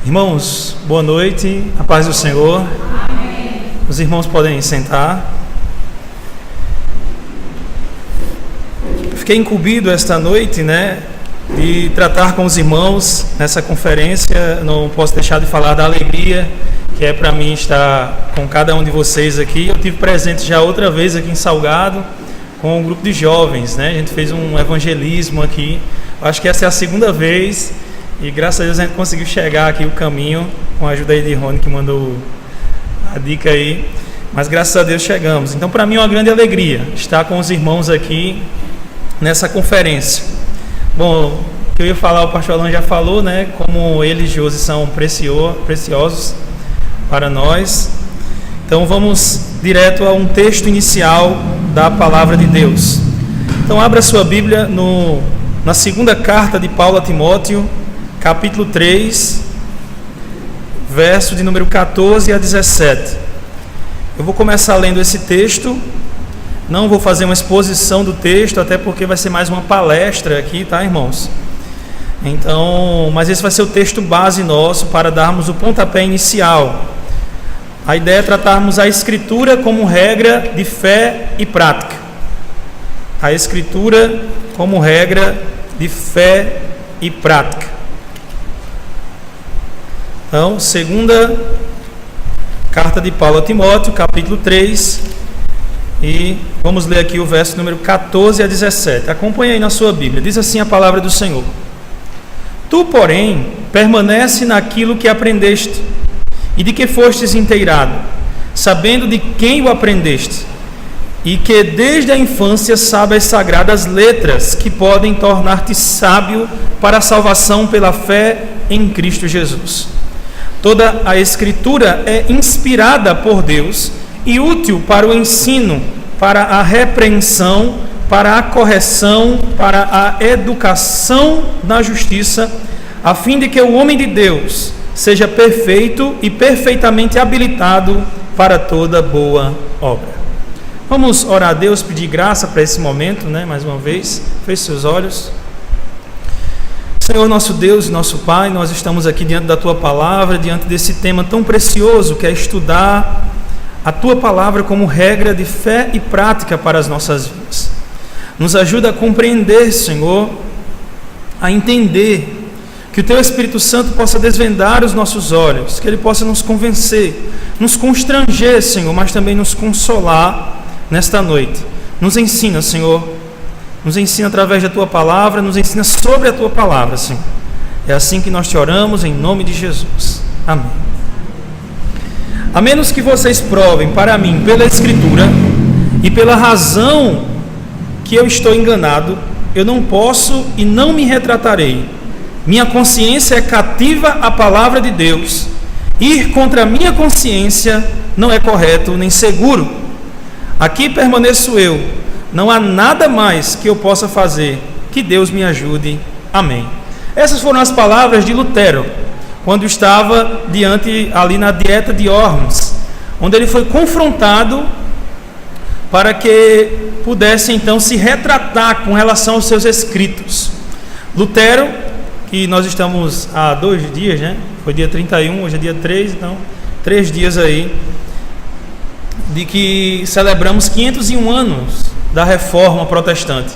Irmãos, boa noite, a paz do Senhor. Amém. Os irmãos podem sentar. Fiquei incumbido esta noite, de tratar com os irmãos nessa conferência. Não posso deixar de falar da alegria que é para mim estar com cada um de vocês aqui. Eu tive presente já outra vez aqui em Salgado com um grupo de jovens, A gente fez um evangelismo aqui. Acho que essa é a segunda vez. E graças a Deus a gente conseguiu chegar aqui o caminho, com a ajuda aí de Rony, que mandou a dica aí. Mas graças a Deus chegamos. Então para mim é uma grande alegria estar com os irmãos aqui nessa conferência. Bom, o que eu ia falar, o pastor Alan já falou, como ele e Josi são preciosos para nós. Então vamos direto a um texto inicial da palavra de Deus. Então abra sua Bíblia na segunda carta de Paulo a Timóteo, capítulo 3, verso de número 14 a 17. Eu vou começar lendo esse texto. Não vou fazer uma exposição do texto, até porque vai ser mais uma palestra aqui, tá, irmãos? Então, mas esse vai ser o texto base nosso para darmos o pontapé inicial. A ideia é tratarmos a Escritura como regra de fé e prática. A Escritura como regra de fé e prática. Então, segunda carta de Paulo a Timóteo, capítulo 3, e vamos ler aqui o verso número 14 a 17. Acompanhe aí na sua Bíblia. Diz assim a palavra do Senhor: Tu, porém, permanece naquilo que aprendeste e de que fostes inteirado, sabendo de quem o aprendeste, e que desde a infância sabes as sagradas letras que podem tornar-te sábio para a salvação pela fé em Cristo Jesus. Toda a Escritura é inspirada por Deus e útil para o ensino, para a repreensão, para a correção, para a educação na justiça, a fim de que o homem de Deus seja perfeito e perfeitamente habilitado para toda boa obra. Vamos orar a Deus, pedir graça para esse momento, mais uma vez. Feche seus olhos. Senhor, nosso Deus e nosso Pai, nós estamos aqui diante da Tua Palavra, diante desse tema tão precioso que é estudar a Tua Palavra como regra de fé e prática para as nossas vidas. Nos ajuda a compreender, Senhor, a entender, que o Teu Espírito Santo possa desvendar os nossos olhos, que Ele possa nos convencer, nos constranger, Senhor, mas também nos consolar nesta noite. Nos ensina, Senhor, nos ensina através da Tua Palavra, nos ensina sobre a Tua Palavra, Senhor. É assim que nós te oramos, em nome de Jesus. Amém. A menos que vocês provem para mim pela Escritura e pela razão que eu estou enganado, eu não posso e não me retratarei. Minha consciência é cativa à palavra de Deus. Ir contra a minha consciência não é correto nem seguro. Aqui permaneço eu. Não há nada mais que eu possa fazer. Que Deus me ajude. Amém. Essas foram as palavras de Lutero, quando estava ali na dieta de Worms, onde ele foi confrontado para que pudesse então se retratar com relação aos seus escritos. Lutero, que nós estamos há 2 dias, Foi dia 31, hoje é dia 3, então 3 dias aí, de que celebramos 501 anos da Reforma Protestante.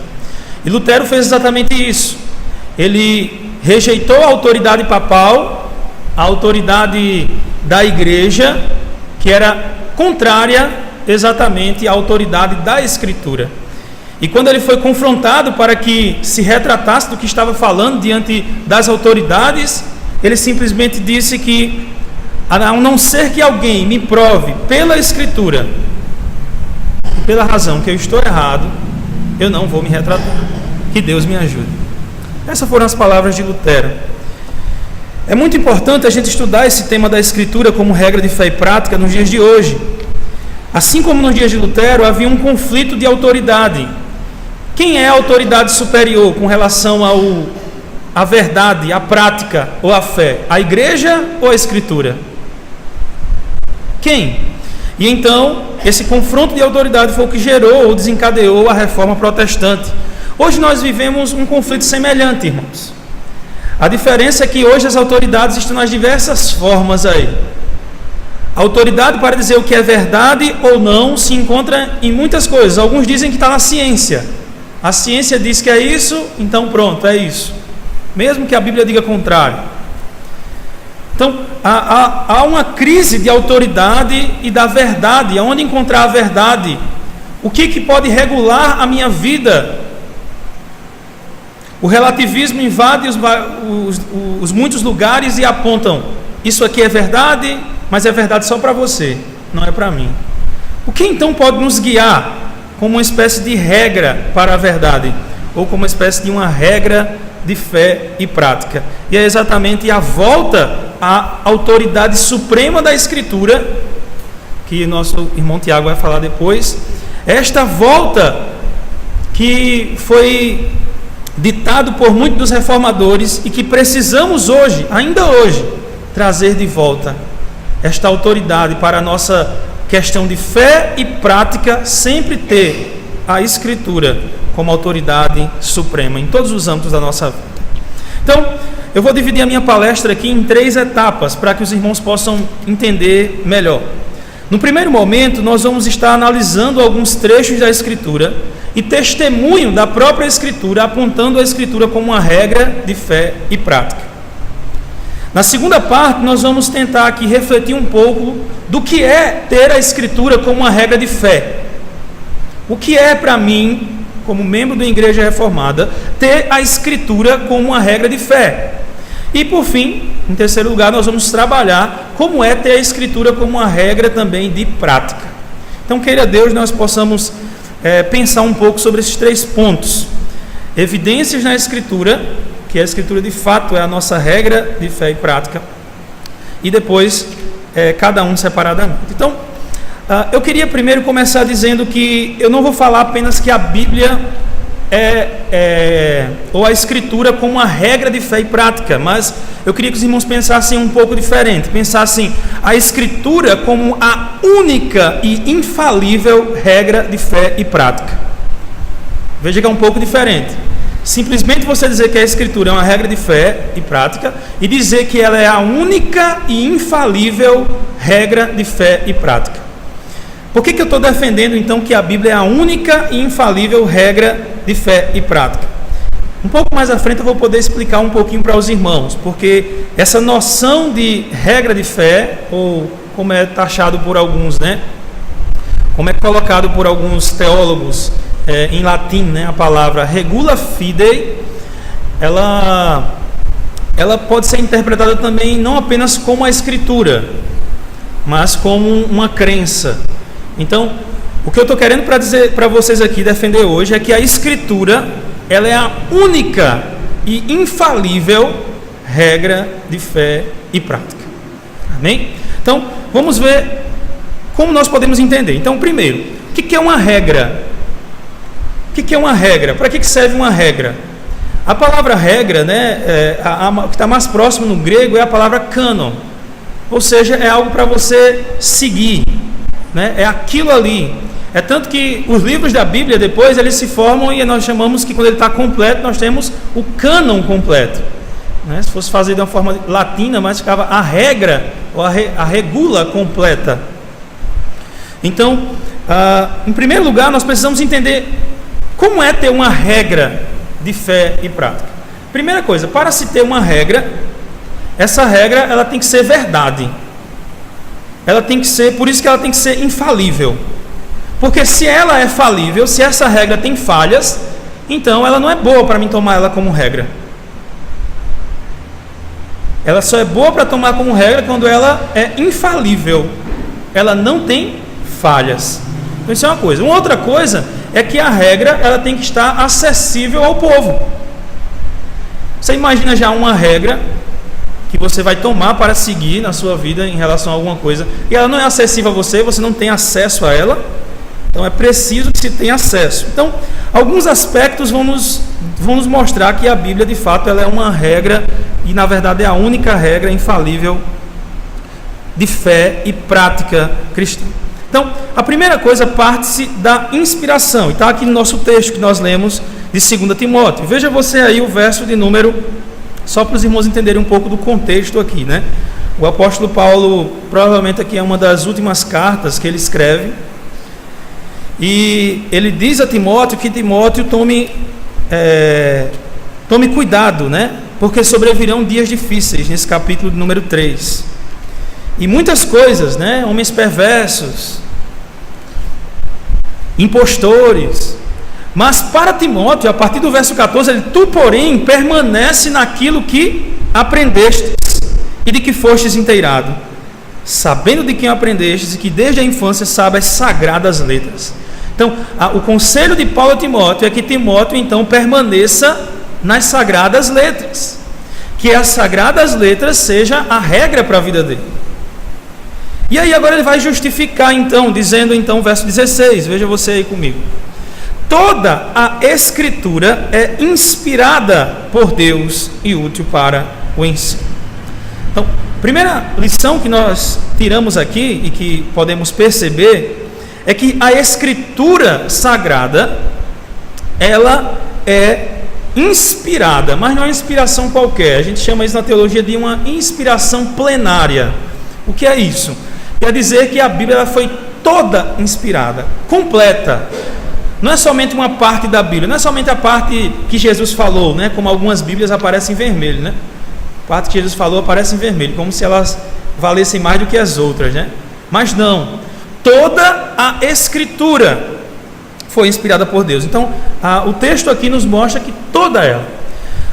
E Lutero fez exatamente isso. Ele rejeitou a autoridade papal, a autoridade da igreja, que era contrária exatamente à autoridade da Escritura. E quando ele foi confrontado para que se retratasse do que estava falando diante das autoridades, ele simplesmente disse que, a não ser que alguém me prove pela Escritura, pela razão que eu estou errado, eu não vou me retratar. Que Deus me ajude. Essas foram as palavras de Lutero. É muito importante a gente estudar esse tema da Escritura como regra de fé e prática nos dias de hoje. Assim como nos dias de Lutero, havia um conflito de autoridade. Quem é a autoridade superior com relação à verdade, à prática ou à fé? A igreja ou a Escritura? Quem? E então, esse confronto de autoridade foi o que gerou ou desencadeou a Reforma Protestante. Hoje nós vivemos um conflito semelhante, irmãos. A diferença é que hoje as autoridades estão nas diversas formas aí. A autoridade para dizer o que é verdade ou não se encontra em muitas coisas. Alguns dizem que está na ciência. A ciência diz que é isso, então pronto, é isso. Mesmo que a Bíblia diga contrário. Então, há uma crise de autoridade e da verdade. Aonde encontrar a verdade? O que pode regular a minha vida? O relativismo invade os muitos lugares e apontam: isso aqui é verdade, mas é verdade só para você, não é para mim. O que então pode nos guiar como uma espécie de regra para a verdade? Ou como uma espécie de uma regra de fé e prática? E é exatamente a volta à autoridade suprema da Escritura, que nosso irmão Tiago vai falar depois. Esta volta que foi ditado por muitos dos reformadores e que precisamos hoje, ainda hoje, trazer de volta esta autoridade para a nossa questão de fé e prática, sempre ter a Escritura como autoridade suprema em todos os âmbitos da nossa vida. Então, eu vou dividir a minha palestra aqui em 3 etapas para que os irmãos possam entender melhor. No primeiro momento, nós vamos estar analisando alguns trechos da Escritura e testemunho da própria Escritura, apontando a Escritura como uma regra de fé e prática. Na segunda parte, nós vamos tentar aqui refletir um pouco do que é ter a Escritura como uma regra de fé. O que é para mim, como membro da Igreja Reformada, ter a Escritura como uma regra de fé. E por fim, em terceiro lugar, nós vamos trabalhar como é ter a Escritura como uma regra também de prática. Então, queira Deus, nós possamos pensar um pouco sobre esses 3 pontos. Evidências na Escritura, que a Escritura de fato é a nossa regra de fé e prática, e depois cada um separadamente. Então, eu queria primeiro começar dizendo que eu não vou falar apenas que a Bíblia ou a Escritura como uma regra de fé e prática, mas eu queria que os irmãos pensassem um pouco diferente, pensassem a Escritura como a única e infalível regra de fé e prática. Veja que é um pouco diferente. Simplesmente você dizer que a Escritura é uma regra de fé e prática e dizer que ela é a única e infalível regra de fé e prática. Por que eu estou defendendo então que a Bíblia é a única e infalível regra de fé e prática? Um pouco mais à frente eu vou poder explicar um pouquinho para os irmãos, porque essa noção de regra de fé, ou como é taxado por alguns, como é colocado por alguns teólogos em latim, a palavra regula fidei, ela pode ser interpretada também não apenas como a Escritura, mas como uma crença. Então, o que eu estou querendo dizer para vocês aqui, defender hoje, é que a Escritura, ela é a única e infalível regra de fé e prática. Amém? Então, vamos ver como nós podemos entender. Então, primeiro, o que é uma regra? O que é uma regra? Para que serve uma regra? A palavra regra, o que está mais próximo no grego é a palavra cânon. Ou seja, é algo para você seguir. É aquilo ali. É tanto que os livros da Bíblia depois eles se formam e nós chamamos que quando ele está completo nós temos o cânon completo. Se fosse fazer de uma forma latina, mas ficava a regra ou a regula completa. Então, em primeiro lugar, nós precisamos entender como é ter uma regra de fé e prática. Primeira coisa, para se ter uma regra, essa regra ela tem que ser verdade. Ela tem que ser, por isso que ela tem que ser infalível. Porque se ela é falível, se essa regra tem falhas, então ela não é boa para mim tomar ela como regra. Ela só é boa para tomar como regra quando ela é infalível. Ela não tem falhas. Então isso é uma coisa. Uma outra coisa é que a regra ela tem que estar acessível ao povo. Você imagina já uma regra que você vai tomar para seguir na sua vida em relação a alguma coisa, e ela não é acessível a você, você não tem acesso a ela, então é preciso que se tenha acesso. Então, alguns aspectos vão nos mostrar que a Bíblia, de fato, ela é uma regra, e na verdade é a única regra infalível de fé e prática cristã. Então, a primeira coisa parte-se da inspiração, e está aqui no nosso texto que nós lemos de 2 Timóteo. Veja você aí o verso de número Só para os irmãos entenderem um pouco do contexto aqui, né? O apóstolo Paulo, provavelmente aqui é uma das últimas cartas que ele escreve, e ele diz a Timóteo que Timóteo tome cuidado, né? Porque sobrevirão dias difíceis, nesse capítulo número 3. E muitas coisas, né? Homens perversos, impostores. Mas para Timóteo, a partir do verso 14, ele: tu, porém, permanece naquilo que aprendestes e de que fostes inteirado, sabendo de quem aprendestes e que desde a infância sabe as sagradas letras. Então, o conselho de Paulo a Timóteo é que Timóteo, então, permaneça nas sagradas letras, que as sagradas letras seja a regra para a vida dele. E aí agora ele vai justificar, então, dizendo, então, verso 16, veja você aí comigo: toda a escritura é inspirada por Deus e útil para o ensino. Então, primeira lição que nós tiramos aqui e que podemos perceber é que a escritura sagrada, ela é inspirada, mas não é uma inspiração qualquer. A gente chama isso na teologia de uma inspiração plenária. O que é isso? Quer dizer que a Bíblia ela foi toda inspirada, completa. Não é somente uma parte da Bíblia, não é somente a parte que Jesus falou, né? Como algumas Bíblias aparecem em vermelho, né? A parte que Jesus falou aparece em vermelho, como se elas valessem mais do que as outras, né? Mas não, toda a Escritura foi inspirada por Deus. Então, o texto aqui nos mostra que toda ela.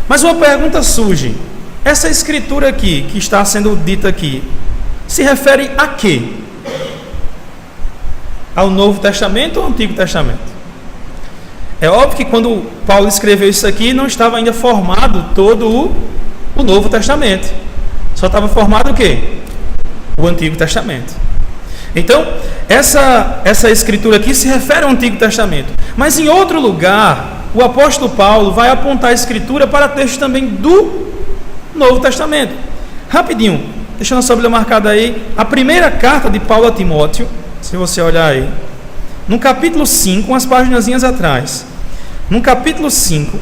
Mas uma pergunta surge: essa Escritura aqui, que está sendo dita aqui, se refere a quê? Ao Novo Testamento ou ao Antigo Testamento? É óbvio que quando Paulo escreveu isso aqui, não estava ainda formado todo o Novo Testamento. Só estava formado o quê? O Antigo Testamento. Então, essa escritura aqui se refere ao Antigo Testamento. Mas em outro lugar, o apóstolo Paulo vai apontar a escritura para textos também do Novo Testamento. Rapidinho, deixa a nossa Bíblia marcada aí. A primeira carta de Paulo a Timóteo, se você olhar aí, no capítulo 5, umas paginazinhas atrás, no capítulo 5,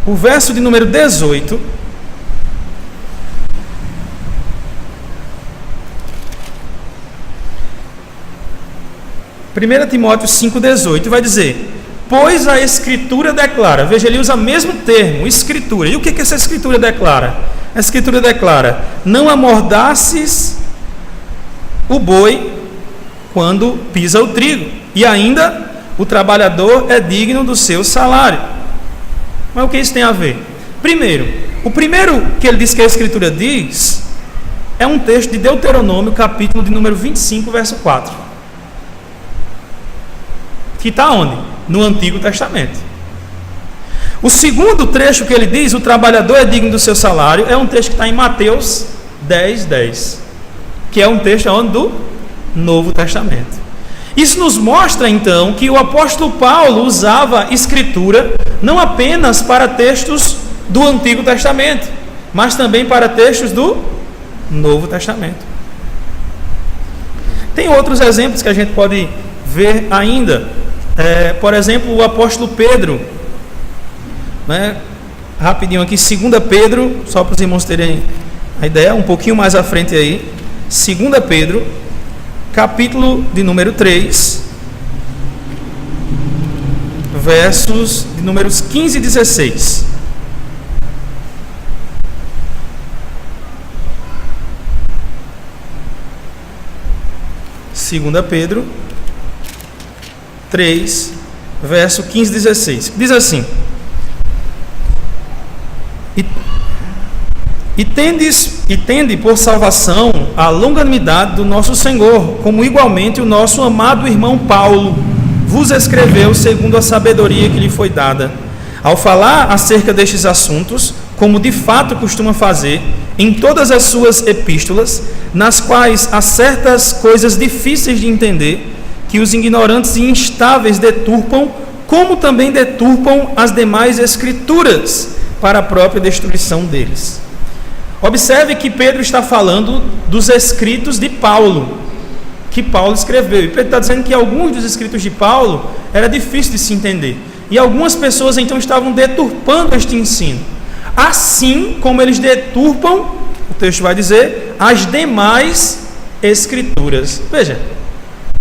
o verso de número 18, Primeira Timóteo 5,18 vai dizer: pois a Escritura declara, veja, ele usa o mesmo termo, Escritura. E o que essa Escritura declara? A Escritura declara: não amordaces o boi quando pisa o trigo, e ainda o trabalhador é digno do seu salário. Mas o que isso tem a ver? Primeiro, o primeiro que ele diz que a Escritura diz é um texto de Deuteronômio, capítulo de número 25, verso 4. Que está onde? No Antigo Testamento. O segundo trecho que ele diz, o trabalhador é digno do seu salário, é um texto que está em Mateus 10:10, que é um texto onde? Do Novo Testamento. Isso nos mostra então que o apóstolo Paulo usava escritura não apenas para textos do Antigo Testamento, mas também para textos do Novo Testamento. Tem outros exemplos que a gente pode ver ainda. Por exemplo, o apóstolo Pedro, né? Rapidinho aqui, 2 Pedro, só para os irmãos terem a ideia, um pouquinho mais à frente aí, 2 Pedro, capítulo de número 3, versos de números 15 e 16. Segunda Pedro 3, verso 15 e 16. Diz assim: E tende por salvação a longanimidade do nosso Senhor, como igualmente o nosso amado irmão Paulo vos escreveu segundo a sabedoria que lhe foi dada, ao falar acerca destes assuntos, como de fato costuma fazer em todas as suas epístolas, nas quais há certas coisas difíceis de entender, que os ignorantes e instáveis deturpam, como também deturpam as demais escrituras, para a própria destruição deles. Observe que Pedro está falando dos escritos de Paulo, que Paulo escreveu. E Pedro está dizendo que alguns dos escritos de Paulo era difícil de se entender. E algumas pessoas então estavam deturpando este ensino. assim como eles deturpam, o texto vai dizer, as demais escrituras. Veja,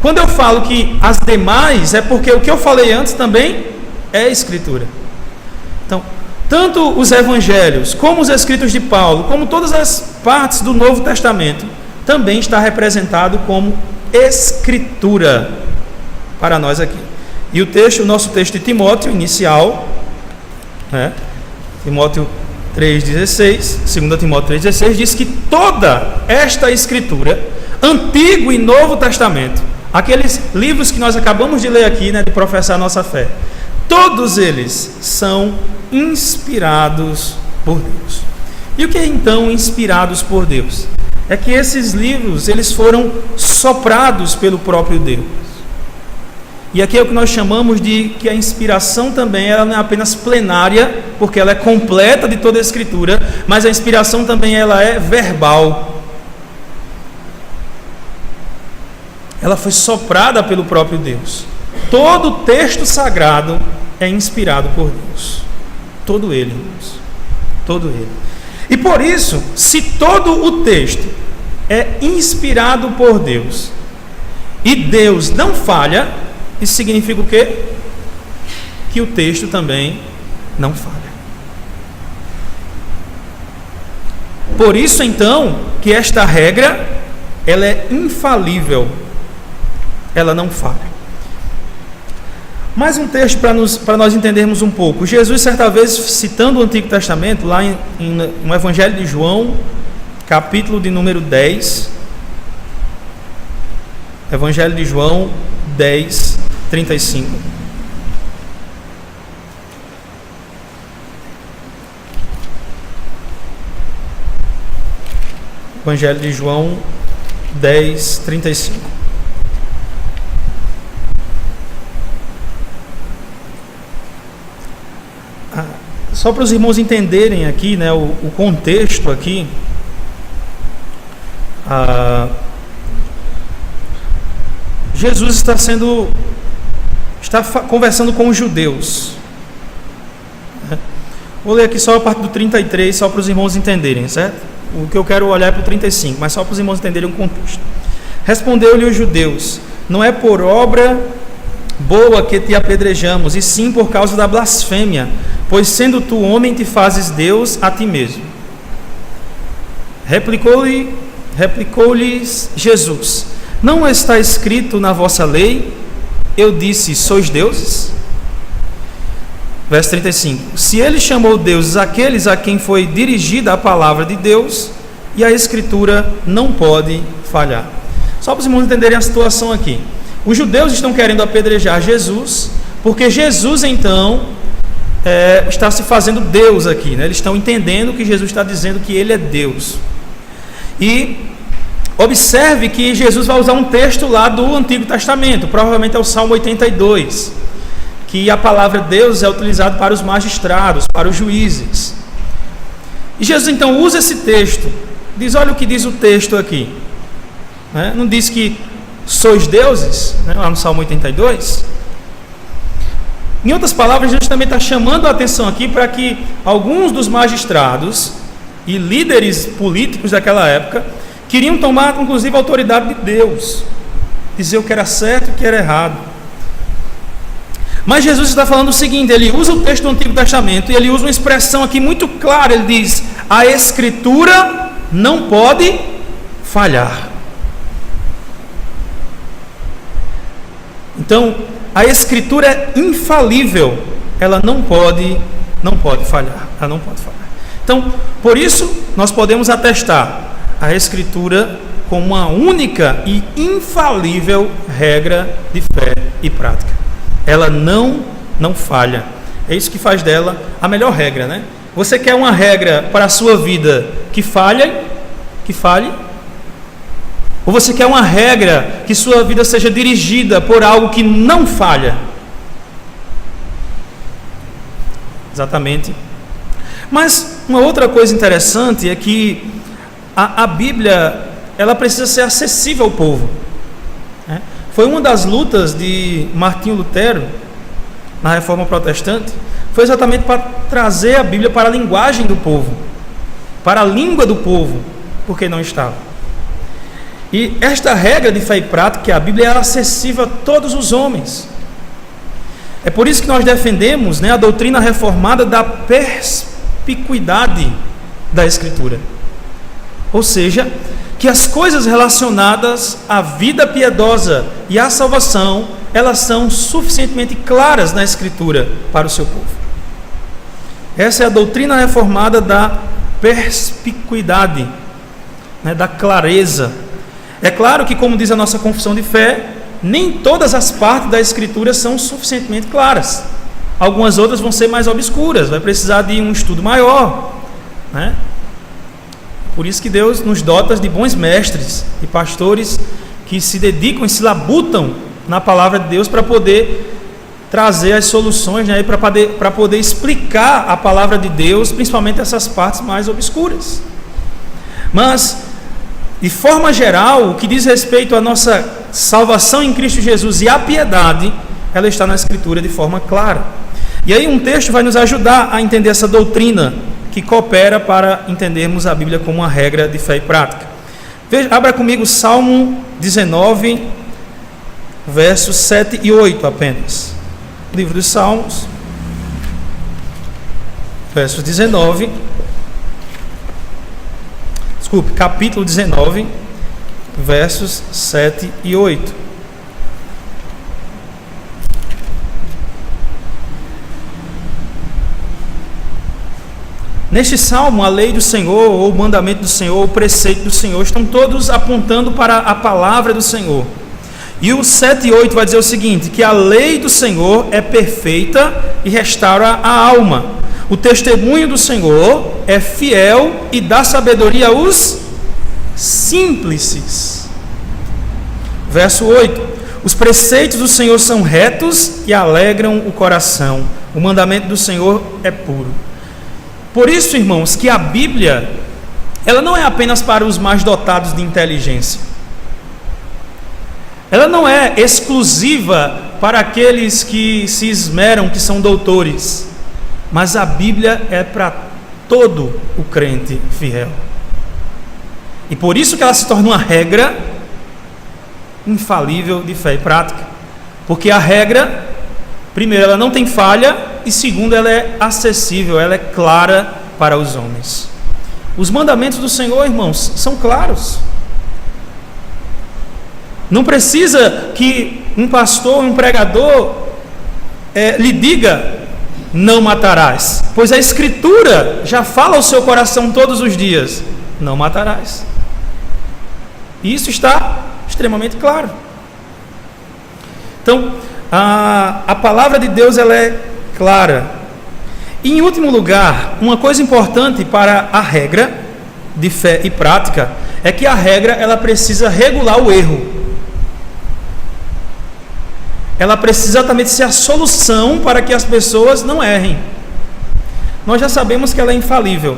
quando eu falo que as demais, é porque o que eu falei antes também é escritura. Então, tanto os evangelhos, como os escritos de Paulo, como todas as partes do Novo Testamento, também está representado como escritura para nós aqui. E o nosso texto de Timóteo, inicial, Timóteo 3,16, 2 Timóteo 3,16, diz que toda esta escritura, Antigo e Novo Testamento, aqueles livros que nós acabamos de ler aqui, de professar a nossa fé, todos eles são inspirados por Deus. E o que é então inspirados por Deus? É que esses livros, eles foram soprados pelo próprio Deus. E aqui é o que nós chamamos de que a inspiração também, ela não é apenas plenária, porque ela é completa de toda a Escritura, mas a inspiração também ela é verbal. Ela foi soprada pelo próprio Deus. Todo o texto sagrado é inspirado por Deus. Todo ele, irmãos. Todo ele. E por isso, se todo o texto é inspirado por Deus, e Deus não falha, isso significa o quê? Que o texto também não falha. Por isso, então, que esta regra, ela é infalível. Ela não falha. Mais um texto para nós entendermos um pouco. Jesus, certa vez, citando o Antigo Testamento, lá no Evangelho de João, capítulo de número 10, Evangelho de João 10, 35. Evangelho de João 10, 35. Só para os irmãos entenderem aqui, o contexto aqui, Jesus está conversando com os judeus. Vou ler aqui só a parte do 33, só para os irmãos entenderem, certo? O que eu quero olhar é para o 35, mas só para os irmãos entenderem o contexto. Respondeu-lhe os judeus: não é por obra boa que te apedrejamos, e sim por causa da blasfêmia, pois sendo tu homem te fazes Deus a ti mesmo. Replicou-lhes Jesus: não está escrito na vossa lei, eu disse, sois deuses? Verso 35. Se ele chamou deuses aqueles a quem foi dirigida a palavra de Deus, e a Escritura não pode falhar. Só para os irmãos entenderem a situação aqui. Os judeus estão querendo apedrejar Jesus, porque Jesus então está se fazendo Deus aqui, Eles estão entendendo que Jesus está dizendo que ele é Deus. E observe que Jesus vai usar um texto lá do Antigo Testamento, provavelmente é o Salmo 82, que a palavra Deus é utilizada para os magistrados, para os juízes. E Jesus então usa esse texto, diz, olha o que diz o texto aqui, não diz que sois deuses, lá no Salmo 82? Em outras palavras, Jesus também está chamando a atenção aqui para que alguns dos magistrados e líderes políticos daquela época queriam tomar, inclusive, a autoridade de Deus, dizer o que era certo e o que era errado. Mas Jesus está falando o seguinte, ele usa o texto do Antigo Testamento e ele usa uma expressão aqui muito clara, ele diz, a Escritura não pode falhar. Então, a Escritura é infalível, ela não pode falhar, ela não pode falhar. Então, por isso, nós podemos atestar a Escritura como uma única e infalível regra de fé e prática. Ela não falha. É isso que faz dela a melhor regra, Você quer uma regra para a sua vida que falhe? Ou você quer uma regra que sua vida seja dirigida por algo que não falha? Exatamente. Mas uma outra coisa interessante é que a Bíblia, ela precisa ser acessível ao povo. Foi uma das lutas de Martinho Lutero na Reforma Protestante, foi exatamente para trazer a Bíblia para a linguagem do povo, para a língua do povo, porque não estava. E esta regra de fé e prática, que a Bíblia é acessível a todos os homens. É por isso que nós defendemos, a doutrina reformada da perspicuidade da Escritura. Ou seja, que as coisas relacionadas à vida piedosa e à salvação, elas são suficientemente claras na Escritura para o seu povo. Essa é a doutrina reformada da perspicuidade, da clareza. É claro que, como diz a nossa confissão de fé, nem todas as partes da Escritura são suficientemente claras. Algumas outras vão ser mais obscuras, vai precisar de um estudo maior, Por isso que Deus nos dota de bons mestres e pastores que se dedicam e se labutam na palavra de Deus para poder trazer as soluções, para poder explicar a palavra de Deus, principalmente essas partes mais obscuras. Mas, de forma geral, o que diz respeito à nossa salvação em Cristo Jesus e à piedade, ela está na Escritura de forma clara. E aí um texto vai nos ajudar a entender essa doutrina que coopera para entendermos a Bíblia como uma regra de fé e prática. Abra comigo Salmo 19, versos 7 e 8 apenas. Livro dos Salmos, capítulo 19, versos 7 e 8. Neste salmo, a lei do Senhor, ou o mandamento do Senhor, ou o preceito do Senhor, estão todos apontando para a palavra do Senhor. E o 7 e 8 vai dizer o seguinte: que a lei do Senhor é perfeita e restaura a alma. O testemunho do Senhor é fiel e dá sabedoria aos simples. Verso 8: os preceitos do Senhor são retos e alegram o coração. O mandamento do Senhor é puro. Por isso, irmãos, que a Bíblia, ela não é apenas para os mais dotados de inteligência. Ela não é exclusiva para aqueles que se esmeram, que são doutores. Mas a Bíblia é para todo o crente fiel. E por isso que ela se torna uma regra infalível de fé e prática. Porque a regra, primeiro, ela não tem falha, e segundo, ela é acessível, ela é clara para os homens. Os mandamentos do Senhor, irmãos, são claros. Não precisa que um pastor, um pregador lhe diga: não matarás, pois a Escritura já fala ao seu coração todos os dias: não matarás. E isso está extremamente claro. Então, a palavra de Deus, ela é clara. E, em último lugar, uma coisa importante para a regra de fé e prática é que a regra, ela precisa regular o erro. Ela precisa exatamente ser a solução para que as pessoas não errem. Nós já sabemos que ela é infalível.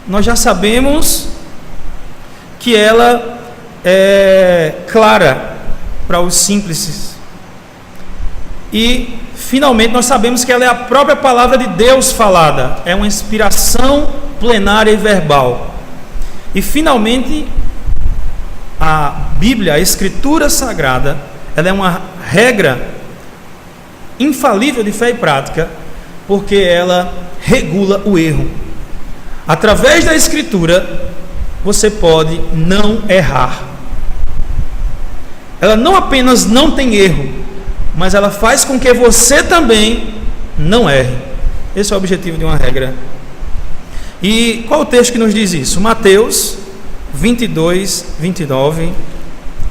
Nós já sabemos que ela é clara para os simples. E, finalmente, nós sabemos que ela é a própria palavra de Deus falada. É uma inspiração plenária e verbal. E, finalmente, a Bíblia, a Escritura Sagrada, ela é uma regra infalível de fé e prática, porque ela regula o erro. Através da Escritura, você pode não errar. Ela não apenas não tem erro, mas ela faz com que você também não erre. Esse é o objetivo de uma regra. E qual o texto que nos diz isso? Mateus 22, 29.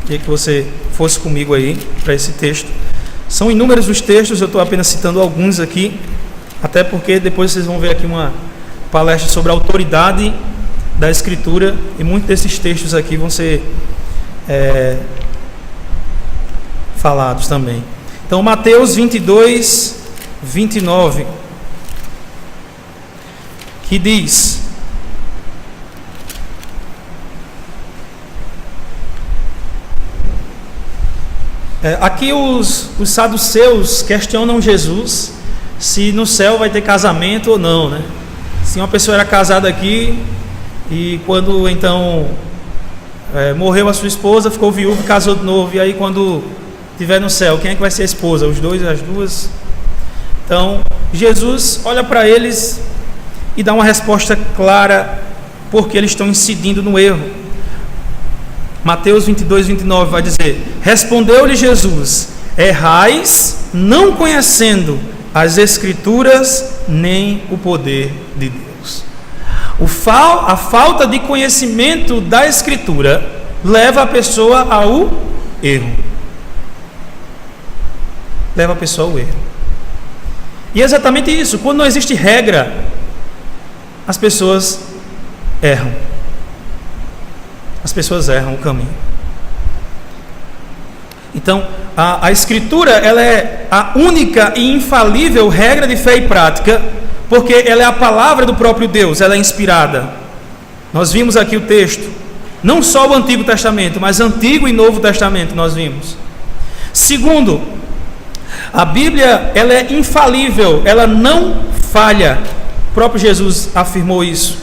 Queria que você fosse comigo aí para esse texto. São inúmeros os textos, eu estou apenas citando alguns aqui, até porque depois vocês vão ver aqui uma palestra sobre a autoridade da Escritura, e muitos desses textos aqui vão ser falados também. Então, Mateus 22, 29, que diz: aqui os saduceus questionam Jesus se no céu vai ter casamento ou não, né? Se uma pessoa era casada aqui e quando então morreu a sua esposa, ficou viúvo, casou de novo, e aí quando estiver no céu, quem é que vai ser a esposa? Os dois, as duas? Então Jesus olha para eles e dá uma resposta clara, porque eles estão incidindo no erro. Mateus 22, 29 vai dizer: respondeu-lhe Jesus: errais, não conhecendo as Escrituras nem o poder de Deus. A falta de conhecimento da Escritura leva a pessoa ao erro. Leva a pessoa ao erro. E é exatamente isso. Quando não existe regra, as pessoas erram. As pessoas erram o caminho. Então, a Escritura, ela é a única e infalível regra de fé e prática, porque ela é a palavra do próprio Deus, ela é inspirada. Nós vimos aqui o texto, não só o Antigo Testamento, mas Antigo e Novo Testamento nós vimos. Segundo, a Bíblia, ela é infalível, ela não falha. O próprio Jesus afirmou isso.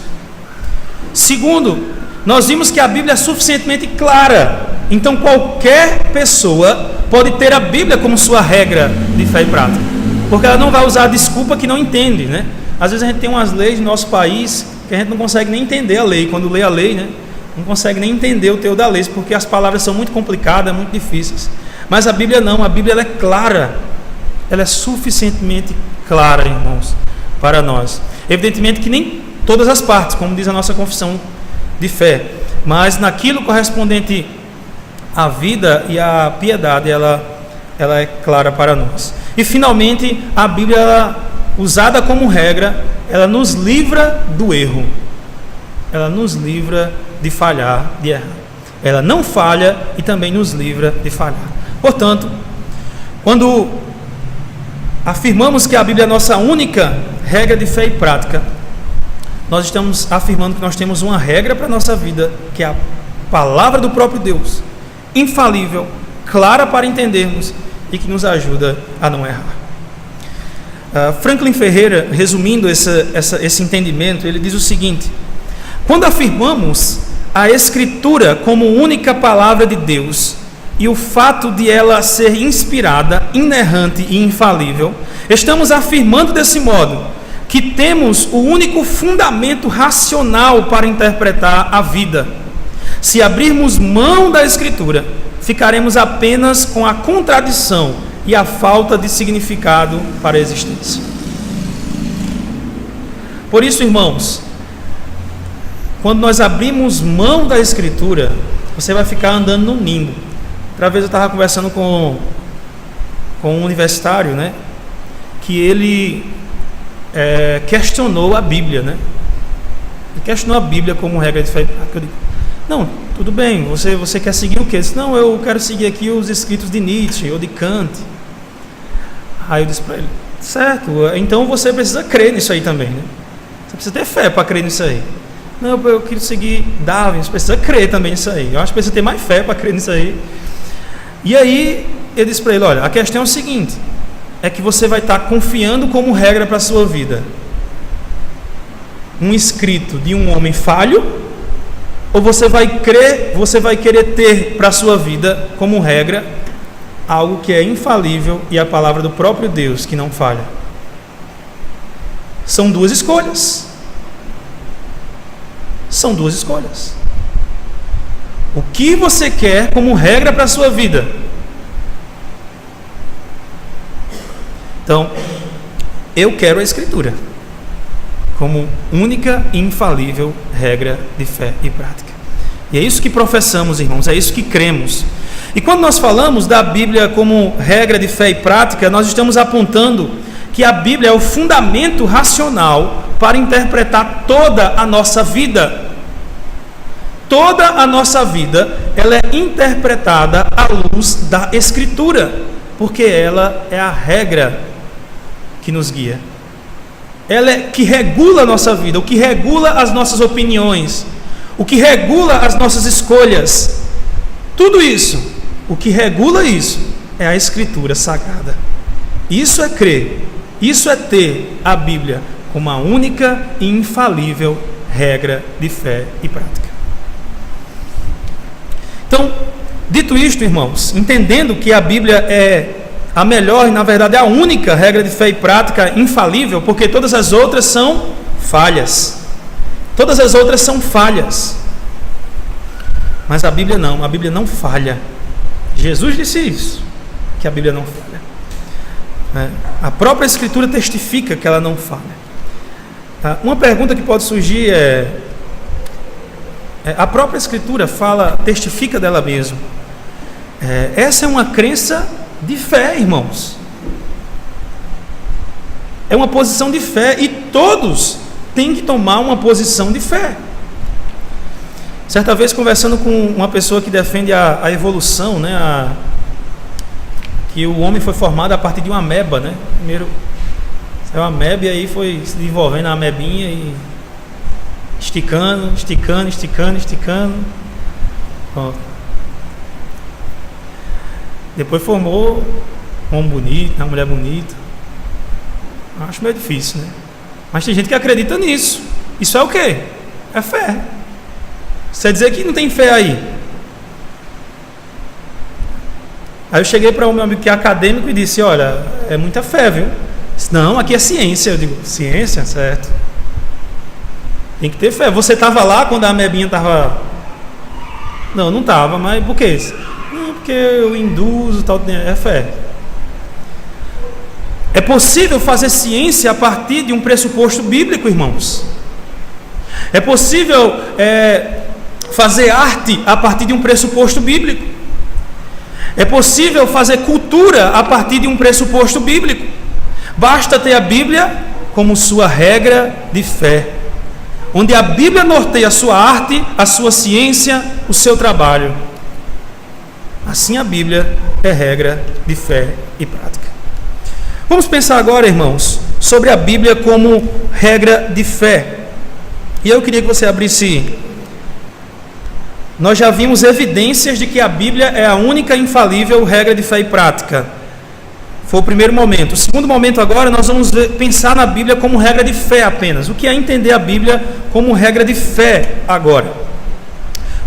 Segundo, nós vimos que a Bíblia é suficientemente clara. Então qualquer pessoa pode ter a Bíblia como sua regra de fé e prática, porque ela não vai usar a desculpa que não entende, né? Às vezes a gente tem umas leis no nosso país que a gente não consegue nem entender a lei. Quando lê a lei, né, não consegue nem entender o teor da lei, porque as palavras são muito complicadas, muito difíceis. Mas a Bíblia não, a Bíblia ela é clara, ela é suficientemente clara, irmãos, para nós. Evidentemente que nem todas as partes, como diz a nossa confissão de fé, mas naquilo correspondente à vida e à piedade, ela é clara para nós. E finalmente, a Bíblia, ela, usada como regra, ela nos livra do erro, ela nos livra de falhar, de errar. Ela não falha e também nos livra de falhar. Portanto, quando afirmamos que a Bíblia é a nossa única regra de fé e prática, nós estamos afirmando que nós temos uma regra para a nossa vida, que é a palavra do próprio Deus, infalível, clara para entendermos e que nos ajuda a não errar. Franklin Ferreira, resumindo esse entendimento, ele diz o seguinte: quando afirmamos a Escritura como única palavra de Deus e o fato de ela ser inspirada, inerrante e infalível, estamos afirmando desse modo que temos o único fundamento racional para interpretar a vida. Se abrirmos mão da Escritura, ficaremos apenas com a contradição e a falta de significado para a existência. Por isso, irmãos, quando nós abrimos mão da Escritura, você vai ficar andando no limbo. Outra vez eu estava conversando com um universitário, né, que ele questionou a Bíblia, né? Ele questionou a Bíblia como regra de fé. Eu digo: não, tudo bem, você quer seguir o quê? Ele disse: não, eu quero seguir aqui os escritos de Nietzsche ou de Kant. Aí eu disse para ele: certo, então você precisa crer nisso aí também, né? Você precisa ter fé para crer nisso aí. Não, eu quero seguir Darwin, você precisa crer também nisso aí. Eu acho que precisa ter mais fé para crer nisso aí. E aí eu disse para ele: olha, a questão é o seguinte, é que você vai estar confiando como regra para a sua vida um escrito de um homem falho, ou você vai querer ter para a sua vida como regra algo que é infalível e a palavra do próprio Deus que não falha? São duas escolhas. São duas escolhas. O que você quer como regra para a sua vida? Então, eu quero a Escritura como única e infalível regra de fé e prática. E é isso que professamos, irmãos, é isso que cremos. E quando nós falamos da Bíblia como regra de fé e prática, nós estamos apontando que a Bíblia é o fundamento racional para interpretar toda a nossa vida. Toda a nossa vida, ela é interpretada à luz da Escritura, porque ela é a regra que nos guia. Ela é que regula a nossa vida, o que regula as nossas opiniões, o que regula as nossas escolhas. Tudo isso, o que regula isso é a Escritura Sagrada. Isso é crer Isso é ter a Bíblia como a única e infalível regra de fé e prática. Então, dito isto, irmãos, entendendo que a Bíblia é a melhor e, na verdade, é a única regra de fé e prática infalível, porque todas as outras são falhas. Todas as outras são falhas. Mas a Bíblia não falha. Jesus disse isso, que a Bíblia não falha. A própria Escritura testifica que ela não falha. Uma pergunta que pode surgir a própria Escritura testifica dela mesma. Essa é uma crença de fé, irmãos. É uma posição de fé e todos têm que tomar uma posição de fé. Certa vez, conversando com uma pessoa que defende a evolução, né, que o homem foi formado a partir de uma ameba, né? Primeiro saiu uma ameba e aí foi se desenvolvendo a amebinha e esticando. Ó. Depois formou um homem bonito, uma mulher bonita. Acho meio difícil, né? Mas tem gente que acredita nisso. Isso é o quê? É fé. Você dizer que não tem fé aí. Aí eu cheguei para um meu amigo que é acadêmico e disse: olha, é muita fé, viu? Disse, não, aqui é ciência. Eu digo: ciência? Certo. Tem que ter fé. Você estava lá quando a amebinha estava... Não estava, mas por que isso? Não, porque eu induzo, tal, é fé. É possível fazer ciência a partir de um pressuposto bíblico, irmãos. É possível fazer arte a partir de um pressuposto bíblico. É possível fazer cultura a partir de um pressuposto bíblico. Basta ter a Bíblia como sua regra de fé, onde a Bíblia norteia a sua arte, a sua ciência, o seu trabalho. Assim a Bíblia é regra de fé e prática. Vamos pensar agora, irmãos, sobre a Bíblia como regra de fé. E eu queria que você abrisse. Nós já vimos evidências de que a Bíblia é a única e infalível regra de fé e prática. Foi o primeiro momento. O segundo momento agora, nós vamos pensar na Bíblia como regra de fé apenas. O que é entender a Bíblia como regra de fé agora?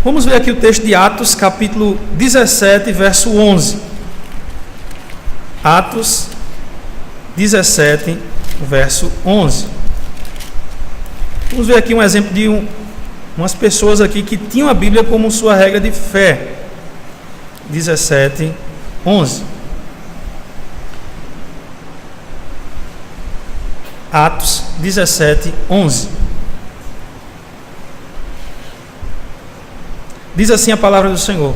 Vamos ver aqui o texto de Atos, capítulo 17, verso 11. Atos 17, verso 11. Vamos ver aqui um exemplo de umas pessoas aqui que tinham a Bíblia como sua regra de fé. 17, 11. Atos 17, 11. Diz assim a palavra do Senhor: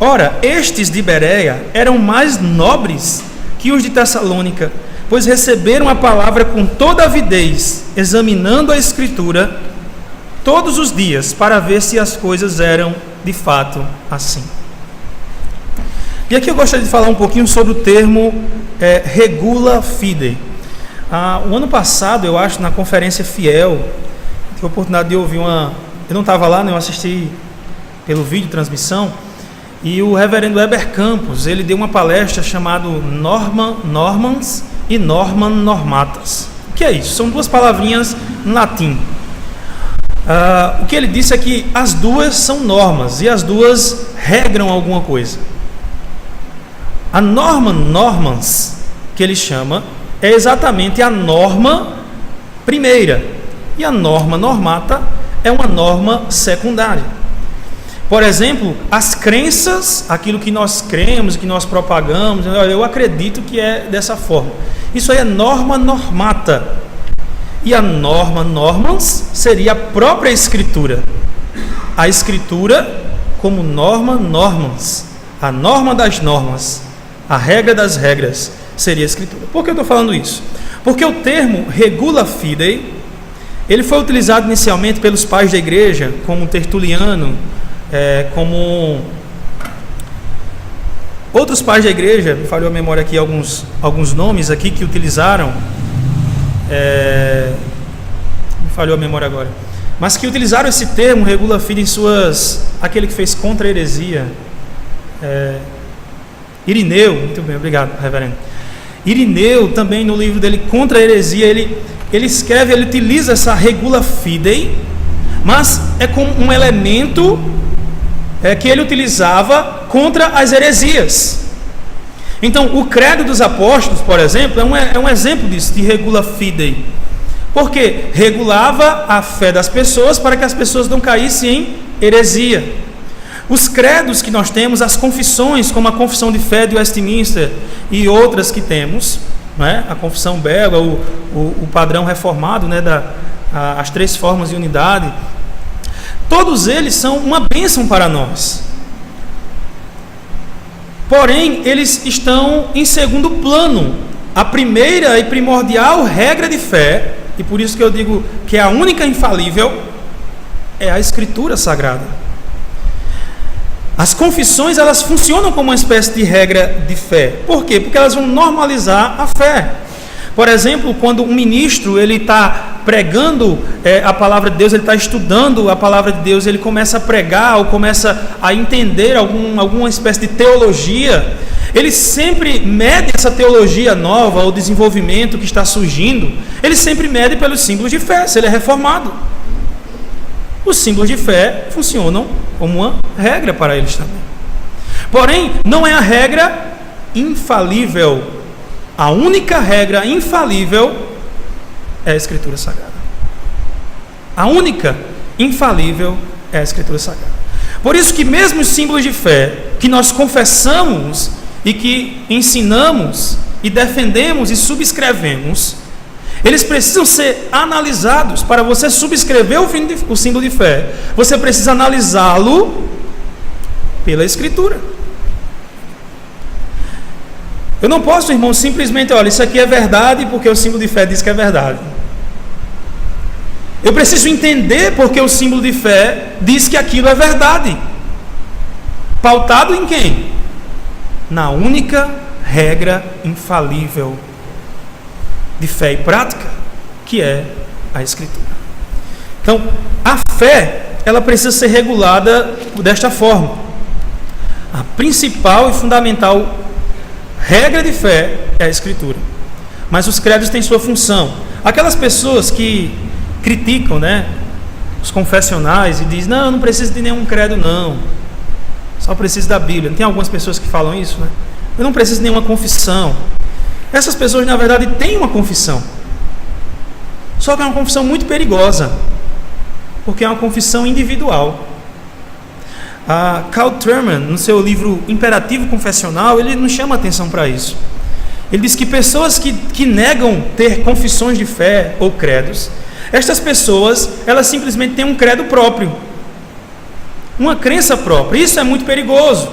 ora, estes de Bereia eram mais nobres que os de Tessalônica, pois receberam a palavra com toda avidez, examinando a Escritura todos os dias, para ver se as coisas eram de fato assim. E aqui eu gostaria de falar um pouquinho sobre o termo regula fidei. O ano passado, eu acho, na conferência Fiel, tive a oportunidade de ouvir eu não estava lá, né, eu assisti pelo vídeo transmissão, e o reverendo Heber Campos, ele deu uma palestra chamada Normans e Norman Normatas. O que é isso? São duas palavrinhas em latim. O que ele disse é que as duas são normas e as duas regram alguma coisa. A normans, que ele chama, é exatamente a norma primeira, e a norma normata é uma norma secundária. Por exemplo, as crenças, aquilo que nós cremos, que nós propagamos, eu acredito que é dessa forma. Isso aí é norma normata. E a norma normans seria a própria Escritura. A Escritura como norma normans, a norma das normas, a regra das regras seria a Escritura. Por que eu estou falando isso? Porque o termo regula fidei, ele foi utilizado inicialmente pelos pais da igreja, como Tertuliano, como outros pais da igreja. Me falhou a memória aqui, alguns nomes aqui que utilizaram, me falhou a memória agora, mas que utilizaram esse termo regula fidei em aquele que fez contra a heresia, Irineu. Muito bem, obrigado, reverendo. Irineu, também no livro dele Contra a Heresia, ele escreve, ele utiliza essa regula fidei, mas é como um elemento que ele utilizava contra as heresias. Então, o credo dos apóstolos, por exemplo, é um exemplo disso, de regula fidei. Porque regulava a fé das pessoas para que as pessoas não caíssem em heresia. Os credos que nós temos, as confissões, como a Confissão de Fé de Westminster e outras que temos, né? A Confissão Belga, o padrão reformado, né? As 3 formas de unidade, todos eles são uma bênção para nós. Porém, eles estão em segundo plano. A primeira e primordial regra de fé, e por isso que eu digo que é a única infalível, é a Escritura Sagrada. As confissões, elas funcionam como uma espécie de regra de fé. Por quê? Porque elas vão normalizar a fé. Por exemplo, quando um ministro ele está pregando a palavra de Deus, ele está estudando a palavra de Deus, ele começa a pregar ou começa a entender alguma espécie de teologia, ele sempre mede essa teologia nova, o desenvolvimento que está surgindo, ele sempre mede pelos símbolos de fé, se ele é reformado. Os símbolos de fé funcionam como uma regra para eles também. Porém, não é a regra infalível. A única regra infalível é a Escritura Sagrada. A única infalível é a Escritura Sagrada. Por isso que mesmo os símbolos de fé que nós confessamos e que ensinamos e defendemos e subscrevemos, eles precisam ser analisados. Para você subscrever o símbolo de fé, você precisa analisá-lo pela Escritura. Eu não posso, irmão, simplesmente, olha, isso aqui é verdade porque o símbolo de fé diz que é verdade. Eu preciso entender porque o símbolo de fé diz que aquilo é verdade. Pautado em quem? Na única regra infalível de fé e prática, que é a Escritura. Então, a fé, ela precisa ser regulada desta forma. A principal e fundamental regra de fé é a Escritura. Mas os credos têm sua função. Aquelas pessoas que criticam, né, os confessionais e dizem, não, eu não preciso de nenhum credo não, só preciso da Bíblia. Tem algumas pessoas que falam isso, né? Eu não preciso de nenhuma confissão. Essas pessoas, na verdade, têm uma confissão. Só que é uma confissão muito perigosa, porque é uma confissão individual. Carl Trueman, no seu livro Imperativo Confessional, ele nos chama atenção para isso. Ele diz que pessoas que negam ter confissões de fé ou credos, estas pessoas, elas simplesmente têm um credo próprio, uma crença própria. Isso é muito perigoso,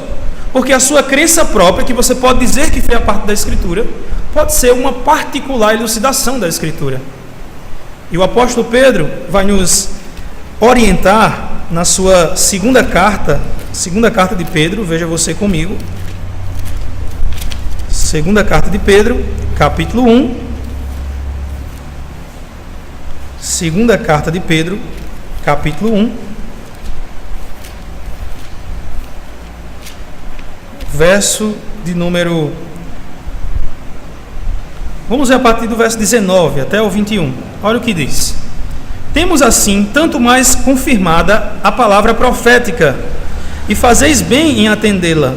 porque a sua crença própria, que você pode dizer que foi a parte da Escritura, pode ser uma particular elucidação da Escritura. E o apóstolo Pedro vai nos orientar na sua segunda carta de Pedro, veja você comigo. Segunda carta de Pedro, capítulo 1. Segunda carta de Pedro, capítulo 1. Verso de número... Vamos ver a partir do verso 19 até o 21. Olha o que diz. Temos assim tanto mais confirmada a palavra profética, e fazeis bem em atendê-la,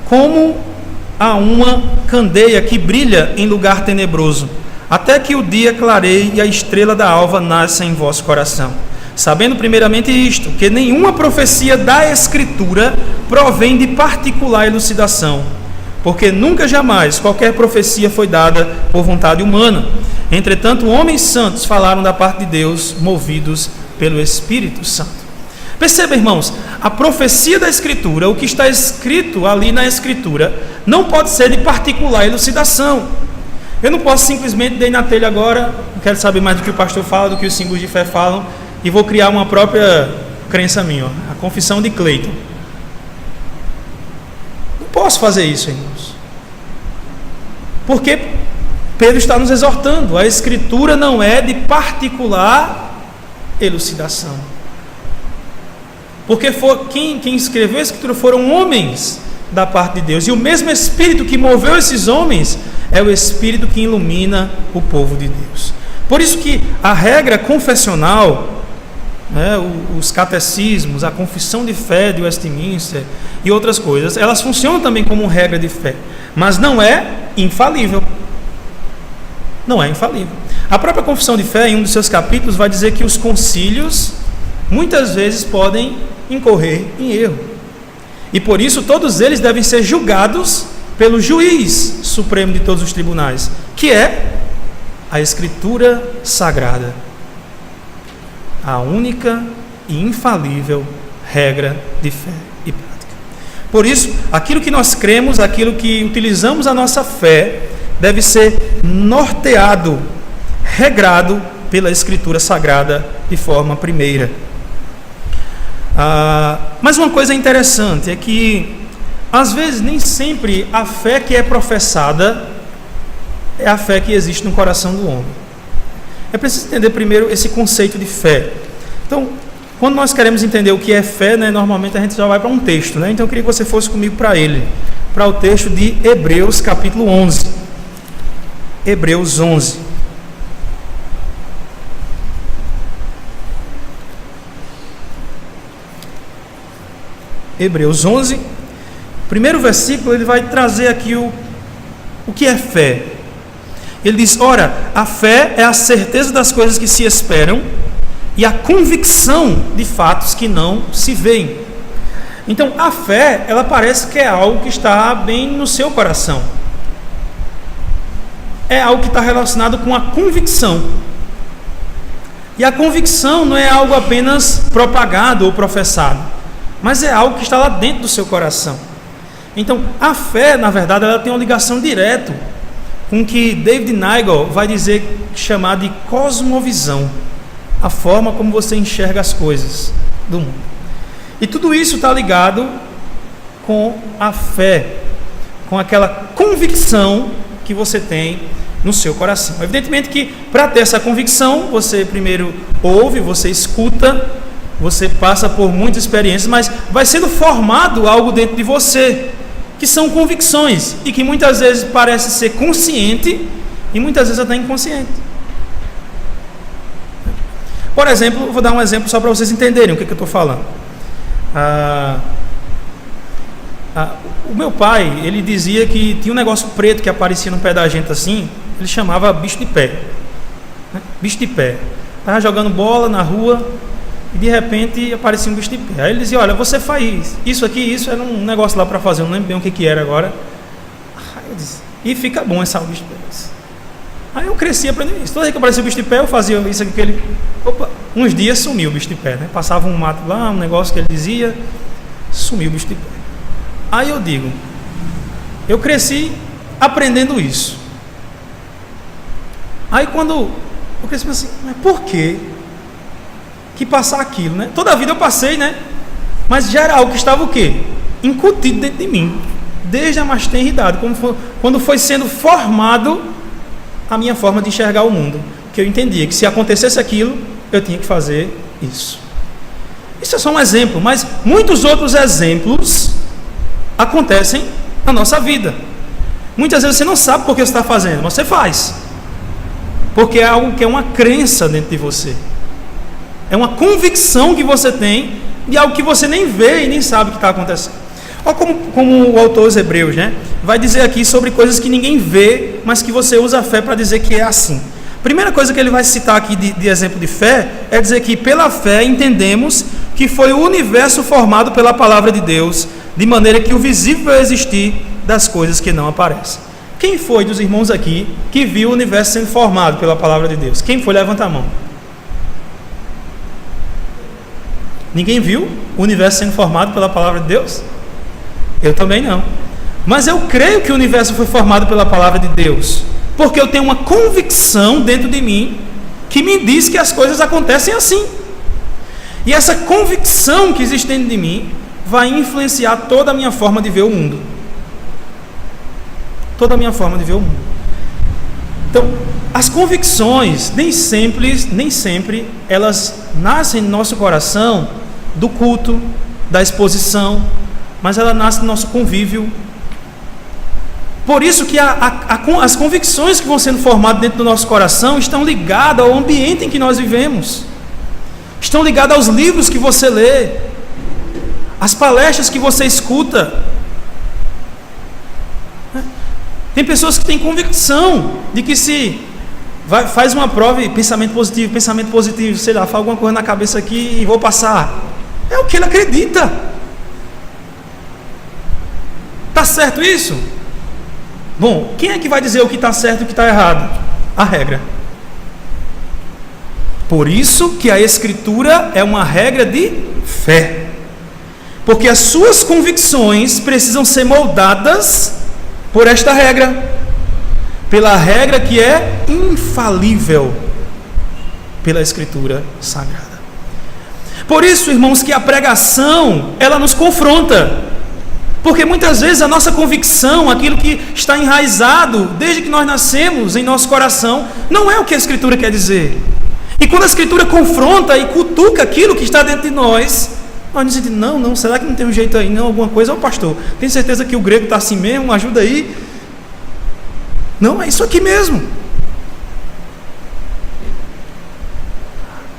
como a uma candeia que brilha em lugar tenebroso, até que o dia clareie e a estrela da alva nasça em vosso coração. Sabendo primeiramente isto, que nenhuma profecia da Escritura provém de particular elucidação, porque nunca jamais qualquer profecia foi dada por vontade humana. Entretanto, homens santos falaram da parte de Deus, movidos pelo Espírito Santo. Perceba, irmãos, a profecia da Escritura, o que está escrito ali na Escritura, não pode ser de particular elucidação. Eu não posso simplesmente dei na telha agora, não quero saber mais do que o pastor fala, do que os símbolos de fé falam, e vou criar uma própria crença minha, a confissão de Cleiton. Não posso fazer isso, irmãos. Porque Pedro está nos exortando, a Escritura não é de particular elucidação. Porque quem escreveu a Escritura foram homens da parte de Deus, e o mesmo Espírito que moveu esses homens é o Espírito que ilumina o povo de Deus. Por isso que a regra confessional, os catecismos, a confissão de fé de Westminster e outras coisas, elas funcionam também como regra de fé, mas não é infalível. Não é infalível. A própria confissão de fé, em um dos seus capítulos, vai dizer que os concílios muitas vezes podem incorrer em erro. E por isso todos eles devem ser julgados pelo juiz supremo de todos os tribunais, que é a Escritura Sagrada. A única e infalível regra de fé e prática. Por isso, aquilo que nós cremos, aquilo que utilizamos a nossa fé, deve ser norteado, regrado pela Escritura Sagrada de forma primeira. Mas uma coisa interessante é que, às vezes, nem sempre a fé que é professada é a fé que existe no coração do homem. É preciso entender primeiro esse conceito de fé. Então, quando nós queremos entender o que é fé, normalmente a gente já vai para um texto. Então eu queria que você fosse comigo para ele, para o texto de Hebreus capítulo 11. Hebreus 11. Hebreus 11, primeiro versículo, ele vai trazer aqui o que é fé. Ele diz: ora, a fé é a certeza das coisas que se esperam e a convicção de fatos que não se veem. Então, a fé, ela parece que é algo que está bem no seu coração. É algo que está relacionado com a convicção. E a convicção não é algo apenas propagado ou professado, mas é algo que está lá dentro do seu coração. Então, a fé, na verdade, ela tem uma ligação direta com o que David Nagel vai chamar de cosmovisão, a forma como você enxerga as coisas do mundo. E tudo isso está ligado com a fé, com aquela convicção que você tem no seu coração. Evidentemente que para ter essa convicção, você primeiro ouve, você escuta, você passa por muitas experiências, mas vai sendo formado algo dentro de você, que são convicções, e que muitas vezes parece ser consciente, e muitas vezes até inconsciente. Por exemplo, vou dar um exemplo só para vocês entenderem o que eu estou falando. O meu pai, ele dizia que tinha um negócio preto que aparecia no pé da gente assim, ele chamava bicho de pé. Bicho de pé. Estava jogando bola na rua e de repente aparecia um bicho de pé. Aí ele dizia: olha, você faz isso aqui, isso era um negócio lá para fazer, eu não lembro bem o que era agora. Aí eu disse: e fica bom essa bicho de pé. Aí eu cresci aprendendo isso. Toda vez que aparecia o bicho de pé, eu fazia isso aqui, aquele. Opa, uns dias sumiu o bicho de pé, Passava um mato lá, um negócio que ele dizia, sumiu o bicho de pé. Aí eu digo, eu cresci aprendendo isso. Aí quando eu cresci assim, mas por que passar aquilo, Toda a vida eu passei, Mas já era algo que estava o quê? Incutido dentro de mim, desde a mais tenra idade, quando foi sendo formado a minha forma de enxergar o mundo, que eu entendia que se acontecesse aquilo, eu tinha que fazer isso. Isso é só um exemplo, mas muitos outros exemplos acontecem na nossa vida. Muitas vezes você não sabe por que você está fazendo, mas você faz, porque é algo que é uma crença dentro de você, é uma convicção que você tem de algo que você nem vê e nem sabe o que está acontecendo. Olha como o autor dos Hebreus, vai dizer aqui sobre coisas que ninguém vê, mas que você usa a fé para dizer que é assim. Primeira coisa que ele vai citar aqui de exemplo de fé é dizer que pela fé entendemos que foi o universo formado pela palavra de Deus, de maneira que o visível vai existir das coisas que não aparecem. Quem foi dos irmãos aqui que viu o universo sendo formado pela palavra de Deus? Quem foi? Levanta a mão. Ninguém viu o universo sendo formado pela palavra de Deus? Eu também não. Mas eu creio que o universo foi formado pela palavra de Deus, porque eu tenho uma convicção dentro de mim que me diz que as coisas acontecem assim. E essa convicção que existe dentro de mim vai influenciar toda a minha forma de ver o mundo. Toda a minha forma de ver o mundo. Então, as convicções nem sempre elas nascem no nosso coração do culto, da exposição, mas ela nasce no nosso convívio Por isso que as convicções que vão sendo formadas dentro do nosso coração estão ligadas ao ambiente em que nós vivemos, estão ligadas aos livros que você lê, às palestras que você escuta. Tem pessoas que têm convicção de que se faz uma prova e pensamento positivo, sei lá, faz alguma coisa na cabeça aqui e vou passar. É o que ele acredita. Está certo isso? Bom, quem é que vai dizer o que está certo e o que está errado? A regra. Por isso que a Escritura é uma regra de fé. Porque as suas convicções precisam ser moldadas por esta regra. Pela regra que é infalível pela Escritura Sagrada. Por isso, irmãos, que a pregação, ela nos confronta. Porque muitas vezes a nossa convicção, aquilo que está enraizado desde que nós nascemos em nosso coração, não é o que a Escritura quer dizer. E quando a Escritura confronta e cutuca aquilo que está dentro de nós nos sentimos, não, será que não tem um jeito aí, não, alguma coisa? Ô pastor, tem certeza que o grego está assim mesmo? Ajuda aí. Não, é isso aqui mesmo.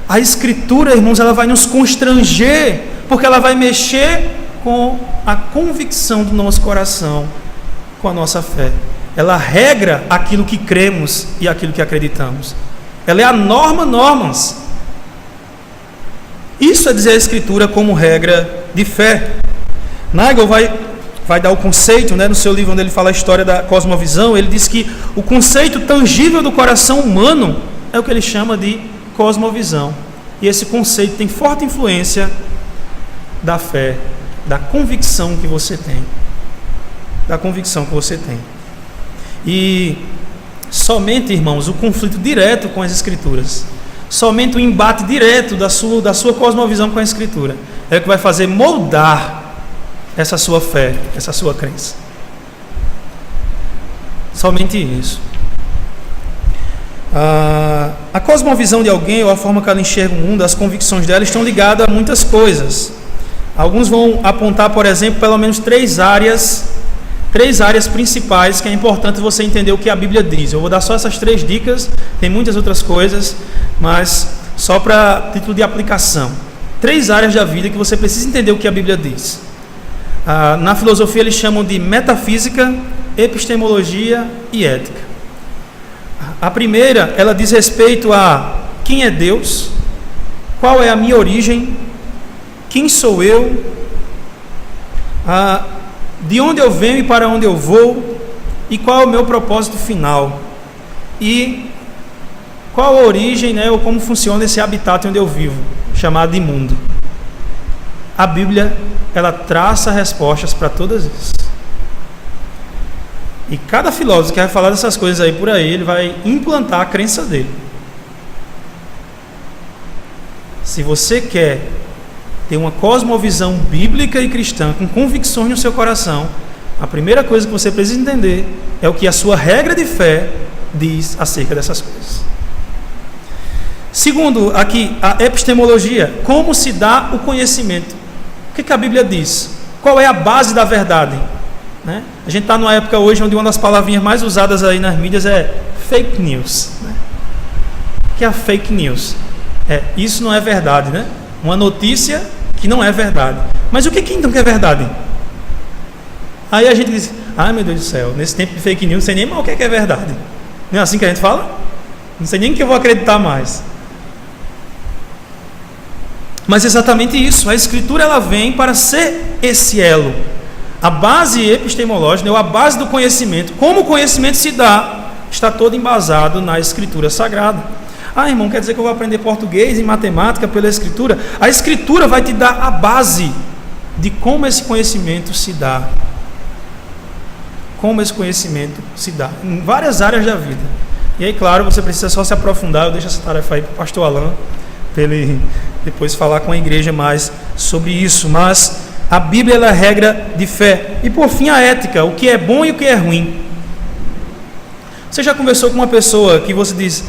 A Escritura, irmãos, ela vai nos constranger, porque ela vai mexer com a convicção do nosso coração, com a nossa fé. Ela regra aquilo que cremos e aquilo que acreditamos. Ela é a normas. Isso é dizer a Escritura como regra de fé. Nagel vai dar o conceito, no seu livro onde ele fala a história da cosmovisão. Ele diz que o conceito tangível do coração humano é o que ele chama de cosmovisão. E esse conceito tem forte influência da fé, da convicção que você tem. E somente, irmãos, o conflito direto com as Escrituras, somente o embate direto da sua cosmovisão com a Escritura é o que vai fazer moldar essa sua fé, essa sua crença. Somente isso. A cosmovisão de alguém, ou a forma que ela enxerga o mundo, as convicções dela estão ligadas a muitas coisas. Alguns vão apontar, por exemplo, pelo menos três áreas principais que é importante você entender o que a Bíblia diz. Eu vou dar só essas 3 dicas, tem muitas outras coisas, mas só para título de aplicação. 3 áreas da vida que você precisa entender o que a Bíblia diz. Na filosofia eles chamam de metafísica, epistemologia e ética. A primeira, ela diz respeito a quem é Deus, qual é a minha origem, quem sou eu, de onde eu venho e para onde eu vou, e qual é o meu propósito final, e qual a origem, ou como funciona esse habitat onde eu vivo, chamado de mundo. A Bíblia, ela traça respostas para todas isso. E cada filósofo que vai falar dessas coisas aí por aí, ele vai implantar a crença dele. Se você quer ter uma cosmovisão bíblica e cristã com convicções no seu coração, a primeira coisa que você precisa entender é o que a sua regra de fé diz acerca dessas coisas. Segundo, aqui, a epistemologia, como se dá o conhecimento. O que a Bíblia diz? Qual é a base da verdade? A gente está numa época hoje onde uma das palavrinhas mais usadas aí nas mídias é fake news. O que é a fake news? Isso não é verdade, Uma notícia que não é verdade. Mas o que então que é verdade? Aí a gente diz, meu Deus do céu, nesse tempo de fake news, não sei nem mais o que é verdade. Não é assim que a gente fala? Não sei nem que eu vou acreditar mais. Mas exatamente isso, a Escritura ela vem para ser esse elo. A base epistemológica, ou a base do conhecimento, como o conhecimento se dá, está todo embasado na Escritura Sagrada. Irmão, quer dizer que eu vou aprender português e matemática pela Escritura? A Escritura vai te dar a base de como esse conhecimento se dá. Como esse conhecimento se dá em várias áreas da vida. E aí, claro, você precisa só se aprofundar. Eu deixo essa tarefa aí para o pastor Alan, para ele depois falar com a igreja mais sobre isso. Mas a Bíblia ela é a regra de fé. E por fim, a ética, o que é bom e o que é ruim. Você já conversou com uma pessoa que você diz,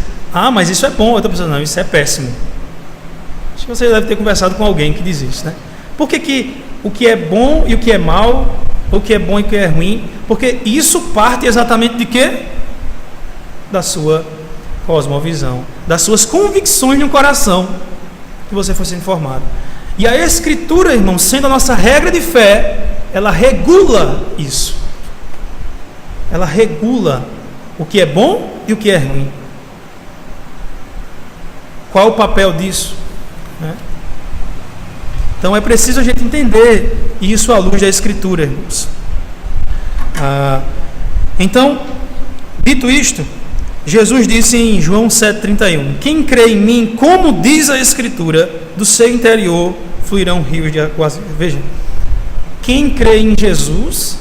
mas isso é bom, eu estou pensando, não, isso é péssimo. Acho que você deve ter conversado com alguém que diz isso, Por que o que é bom e o que é mal o que é bom e o que é ruim, porque isso parte exatamente de quê? Da sua cosmovisão, das suas convicções no coração, que você foi sendo formado. E a Escritura, irmão, sendo a nossa regra de fé, ela regula isso. Ela regula o que é bom e o que é ruim. Qual o papel disso? Então é preciso a gente entender isso à luz da Escritura, irmãos. Então, dito isto, Jesus disse em João 7,31: quem crê em mim, como diz a Escritura, do seu interior fluirão rios de água. Veja, quem crê em Jesus,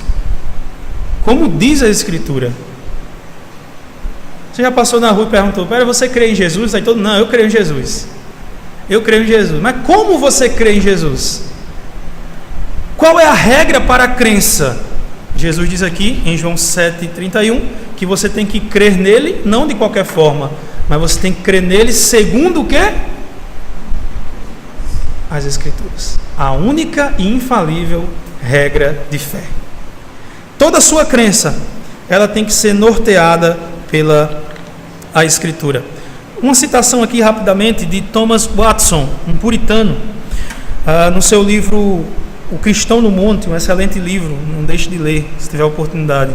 como diz a Escritura. Você já passou na rua e perguntou: pera, você crê em Jesus? Aí todo mundo: não, eu creio em Jesus. Eu creio em Jesus. Mas como você crê em Jesus? Qual é a regra para a crença? Jesus diz aqui em João 7,31 que você tem que crer nele, não de qualquer forma, mas você tem que crer nele segundo o quê? As Escrituras. A única e infalível regra de fé. Toda a sua crença, ela tem que ser norteada pela a Escritura. Uma citação aqui rapidamente de Thomas Watson, um puritano, no seu livro O Cristão no Monte, um excelente livro, não deixe de ler, se tiver oportunidade.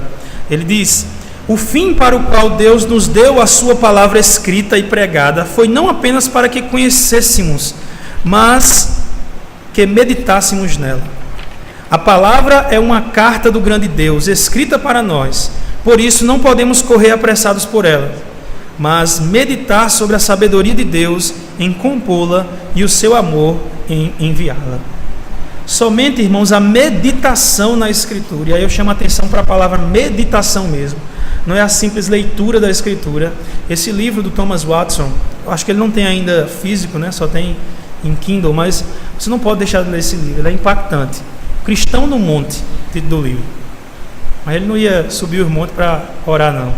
Ele diz: o fim para o qual Deus nos deu a sua palavra escrita e pregada foi não apenas para que conhecêssemos, mas que meditássemos nela. A palavra é uma carta do grande Deus, escrita para nós, por isso não podemos correr apressados por ela, mas meditar sobre a sabedoria de Deus em compô-la e o seu amor em enviá-la. Somente, irmãos, a meditação na Escritura, e aí eu chamo a atenção para a palavra meditação mesmo, não é a simples leitura da Escritura. Esse livro do Thomas Watson, eu acho que ele não tem ainda físico, né? Só tem em Kindle, mas você não pode deixar de ler esse livro, ele é impactante. Cristão no Monte, título do livro. Mas ele não ia subir os montes para orar, não.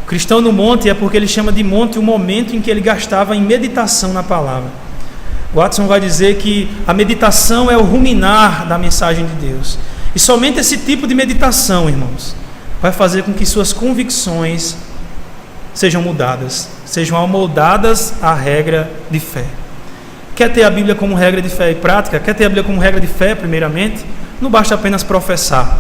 Cristão no Monte é porque ele chama de monte o momento em que ele gastava em meditação na palavra. Watson vai dizer que a meditação é o ruminar da mensagem de Deus. E somente esse tipo de meditação, irmãos, vai fazer com que suas convicções sejam mudadas, sejam amoldadas à regra de fé. Quer ter a Bíblia como regra de fé e prática? Quer ter a Bíblia como regra de fé, primeiramente? Não basta apenas professar.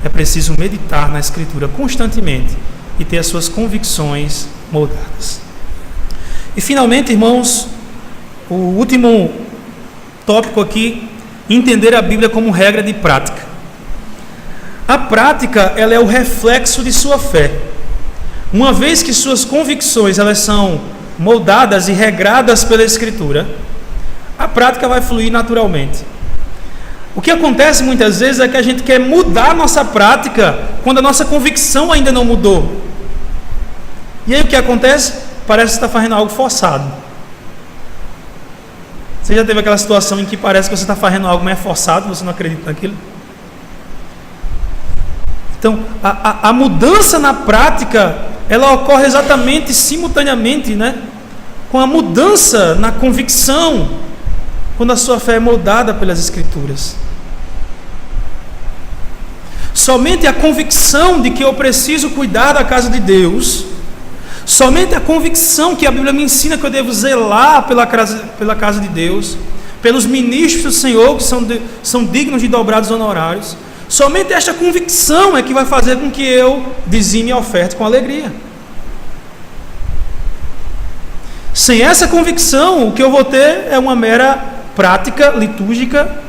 É preciso meditar na Escritura constantemente e ter as suas convicções moldadas. E finalmente, irmãos, o último tópico aqui: entender a Bíblia como regra de prática. A prática, ela é o reflexo de sua fé. Uma vez que suas convicções elas são moldadas e regradas pela Escritura, a prática vai fluir naturalmente. O que acontece muitas vezes é que a gente quer mudar a nossa prática quando a nossa convicção ainda não mudou. E aí o que acontece? Parece que está fazendo algo forçado. Você já teve aquela situação em que parece que você está fazendo algo mais forçado, você não acredita naquilo? Então, a mudança na prática, ela ocorre exatamente, simultaneamente, né, com a mudança na convicção, quando a sua fé é moldada pelas Escrituras. Somente a convicção de que eu preciso cuidar da casa de Deus, somente a convicção que a Bíblia me ensina que eu devo zelar pela casa de Deus, pelos ministros do Senhor que são dignos de dobrados honorários, somente esta convicção é que vai fazer com que eu dizime a oferta com alegria. Sem essa convicção, o que eu vou ter é uma mera prática litúrgica,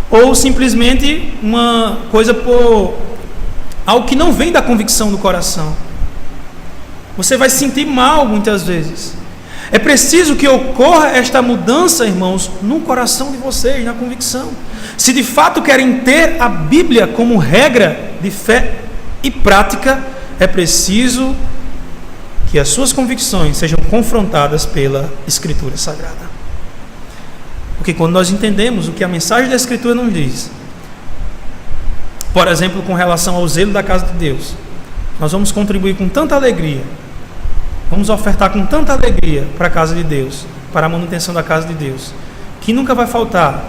ou simplesmente uma coisa por algo que não vem da convicção do coração. Você vai se sentir mal muitas vezes. É preciso que ocorra esta mudança, irmãos, no coração de vocês, na convicção. Se de fato querem ter a Bíblia como regra de fé e prática, é preciso que as suas convicções sejam confrontadas pela Escritura Sagrada. Porque quando nós entendemos o que a mensagem da Escritura nos diz, por exemplo, com relação ao zelo da casa de Deus, nós vamos contribuir com tanta alegria, vamos ofertar com tanta alegria para a casa de Deus, para a manutenção da casa de Deus, que nunca vai faltar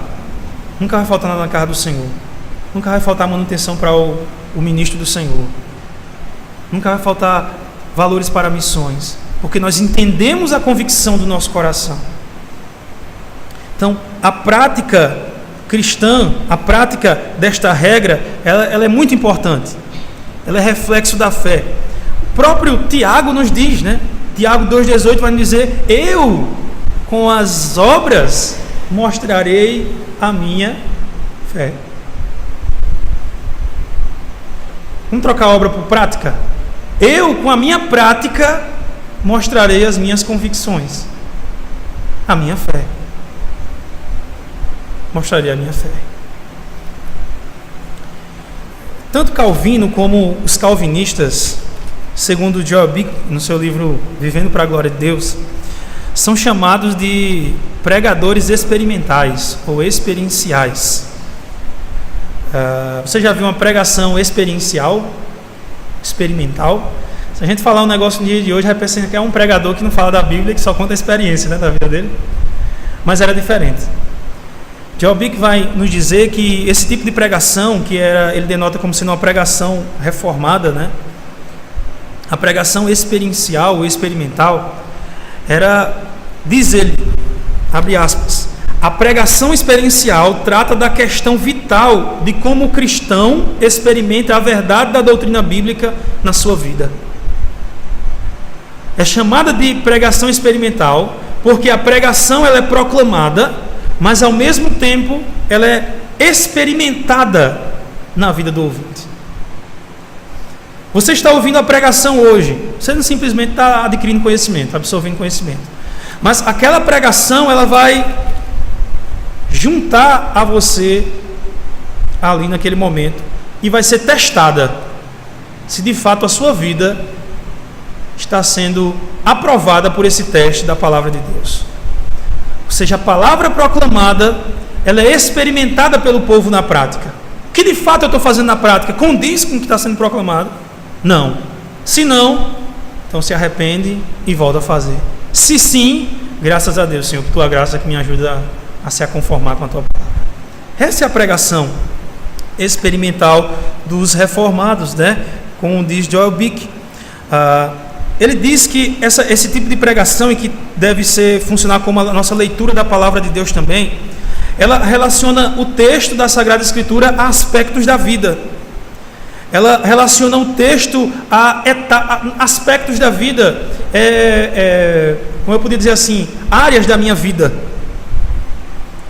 nada na casa do Senhor. Nunca vai faltar manutenção para o ministro do Senhor. Nunca vai faltar valores para missões, porque nós entendemos a convicção do nosso coração. Então, a prática cristã, a prática desta regra, ela é muito importante. Ela é reflexo da fé. O próprio Tiago nos diz, né? Tiago 2,18 vai nos dizer: eu, com as obras, mostrarei a minha fé. Vamos trocar a obra por prática? Eu, com a minha prática, mostrarei as minhas convicções, a minha fé. Mostrarei a minha fé. Tanto Calvino como os calvinistas, segundo Joel Bick, no seu livro Vivendo para a Glória de Deus, são chamados de pregadores experimentais ou experienciais. Você já viu uma pregação experimental? Se a gente falar um negócio no dia de hoje, vai pensar que é um pregador que não fala da Bíblia, que só conta a experiência, né, da vida dele. Mas era diferente. Joel Bick vai nos dizer que esse tipo de pregação, ele denota como sendo uma pregação reformada, né? A pregação experiencial ou experimental era, diz ele, abre aspas, a pregação experiencial trata da questão vital de como o cristão experimenta a verdade da doutrina bíblica na sua vida. É chamada de pregação experimental porque a pregação ela é proclamada, mas ao mesmo tempo ela é experimentada na vida do ouvinte. Você está ouvindo a pregação hoje, você não simplesmente está adquirindo conhecimento, absorvendo conhecimento, mas aquela pregação ela vai juntar a você ali naquele momento e vai ser testada se de fato a sua vida está sendo aprovada por esse teste da palavra de Deus. Ou seja, a palavra proclamada ela é experimentada pelo povo na prática. O que de fato eu estou fazendo na prática condiz com o que está sendo proclamado? Não. Se não, então se arrepende e volta a fazer. Se sim, graças a Deus, Senhor, por tua graça que me ajuda a se conformar com a tua palavra. Essa é a pregação experimental dos reformados, né? Como diz Joel Bick. Ele diz que esse tipo de pregação, e que deve funcionar como a nossa leitura da palavra de Deus também, ela relaciona o texto da Sagrada Escritura a aspectos da vida. Ela relaciona o texto a aspectos da vida, como eu poderia dizer assim, áreas da minha vida.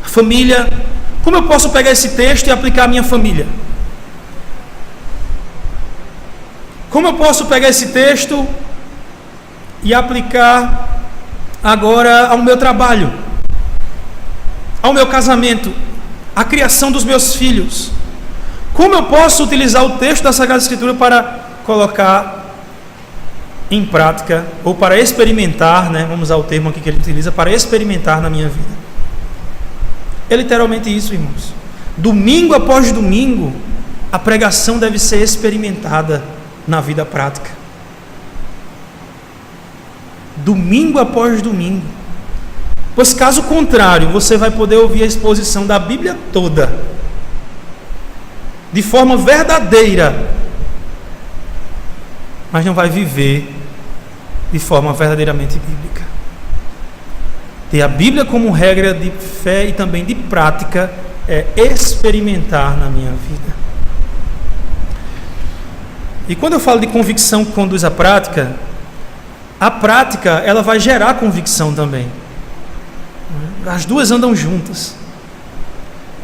Família, como eu posso pegar esse texto e aplicar à minha família? Como eu posso pegar esse texto e aplicar agora ao meu trabalho, ao meu casamento, à criação dos meus filhos? Como eu posso utilizar o texto da Sagrada Escritura para colocar em prática, ou para experimentar, né? Vamos usar o termo aqui que ele utiliza, para experimentar na minha vida. É literalmente isso, irmãos. Domingo após domingo, a pregação deve ser experimentada na vida prática. Domingo após domingo. Pois caso contrário, você vai poder ouvir a exposição da Bíblia toda, de forma verdadeira, mas não vai viver de forma verdadeiramente bíblica. Ter a Bíblia como regra de fé e também de prática é experimentar na minha vida. E quando eu falo de convicção que conduz à prática, a prática ela vai gerar convicção também. As duas andam juntas.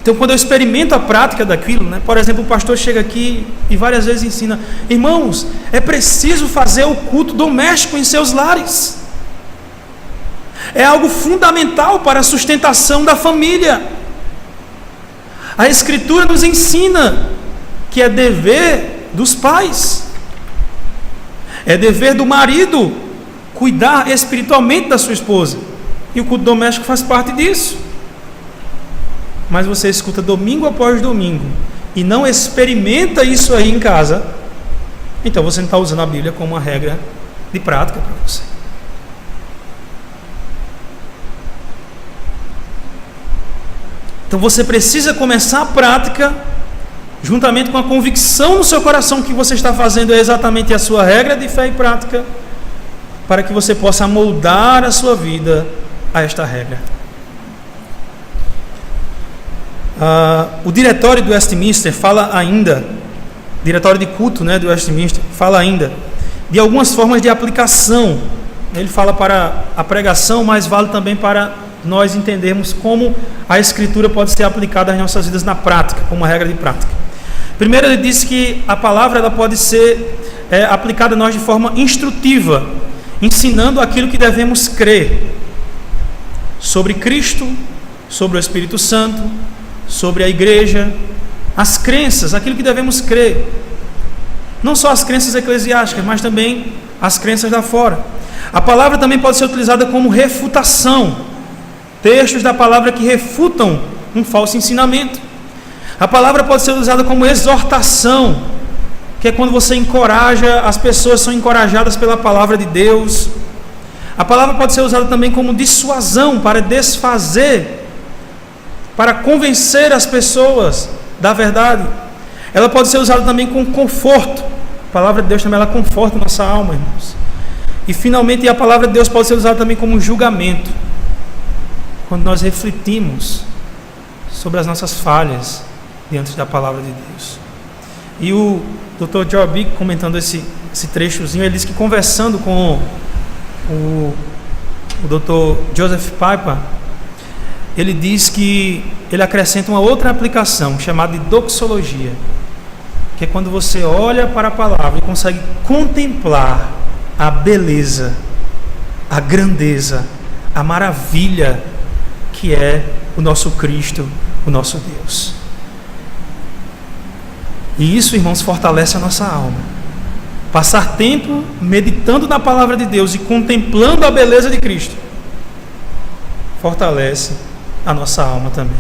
Então, quando eu experimento a prática daquilo, né, por exemplo, o pastor chega aqui e várias vezes ensina: irmãos, é preciso fazer o culto doméstico em seus lares. É algo fundamental para a sustentação da família. A Escritura nos ensina que é dever dos pais, é dever do marido cuidar espiritualmente da sua esposa, e o culto doméstico faz parte disso. Mas você escuta domingo após domingo e não experimenta isso aí em casa, então você não está usando a Bíblia como uma regra de prática para você. Então você precisa começar a prática juntamente com a convicção no seu coração que você está fazendo é exatamente a sua regra de fé e prática, para que você possa moldar a sua vida a esta regra. O diretório do Westminster fala ainda, diretório de culto, do Westminster, fala ainda de algumas formas de aplicação. Ele fala para a pregação, mas vale também para nós entendermos como a Escritura pode ser aplicada às nossas vidas na prática, como uma regra de prática. Primeiro, ele disse que a palavra ela pode ser aplicada a nós de forma instrutiva, ensinando aquilo que devemos crer sobre Cristo, sobre o Espírito Santo, sobre a igreja, as crenças, aquilo que devemos crer. Não só as crenças eclesiásticas, mas também as crenças lá fora. A palavra também pode ser utilizada como refutação. Textos da palavra que refutam um falso ensinamento. A palavra pode ser usada como exortação, que é quando você encoraja, as pessoas são encorajadas pela palavra de Deus. A palavra pode ser usada também como dissuasão, para desfazer, para convencer as pessoas da verdade. Ela pode ser usada também com conforto. A palavra de Deus também ela conforta a nossa alma, irmãos. E finalmente a palavra de Deus pode ser usada também como julgamento, quando nós refletimos sobre as nossas falhas diante da palavra de Deus. E o Dr. Joe Bick, comentando esse trechozinho, ele diz que conversando com o Dr. Joseph Piper, ele diz que ele acrescenta uma outra aplicação chamada de doxologia, que é quando você olha para a palavra e consegue contemplar a beleza, a grandeza, a maravilha que é o nosso Cristo, o nosso Deus. E isso, irmãos, fortalece a nossa alma. Passar tempo meditando na palavra de Deus e contemplando a beleza de Cristo fortalece a nossa alma também.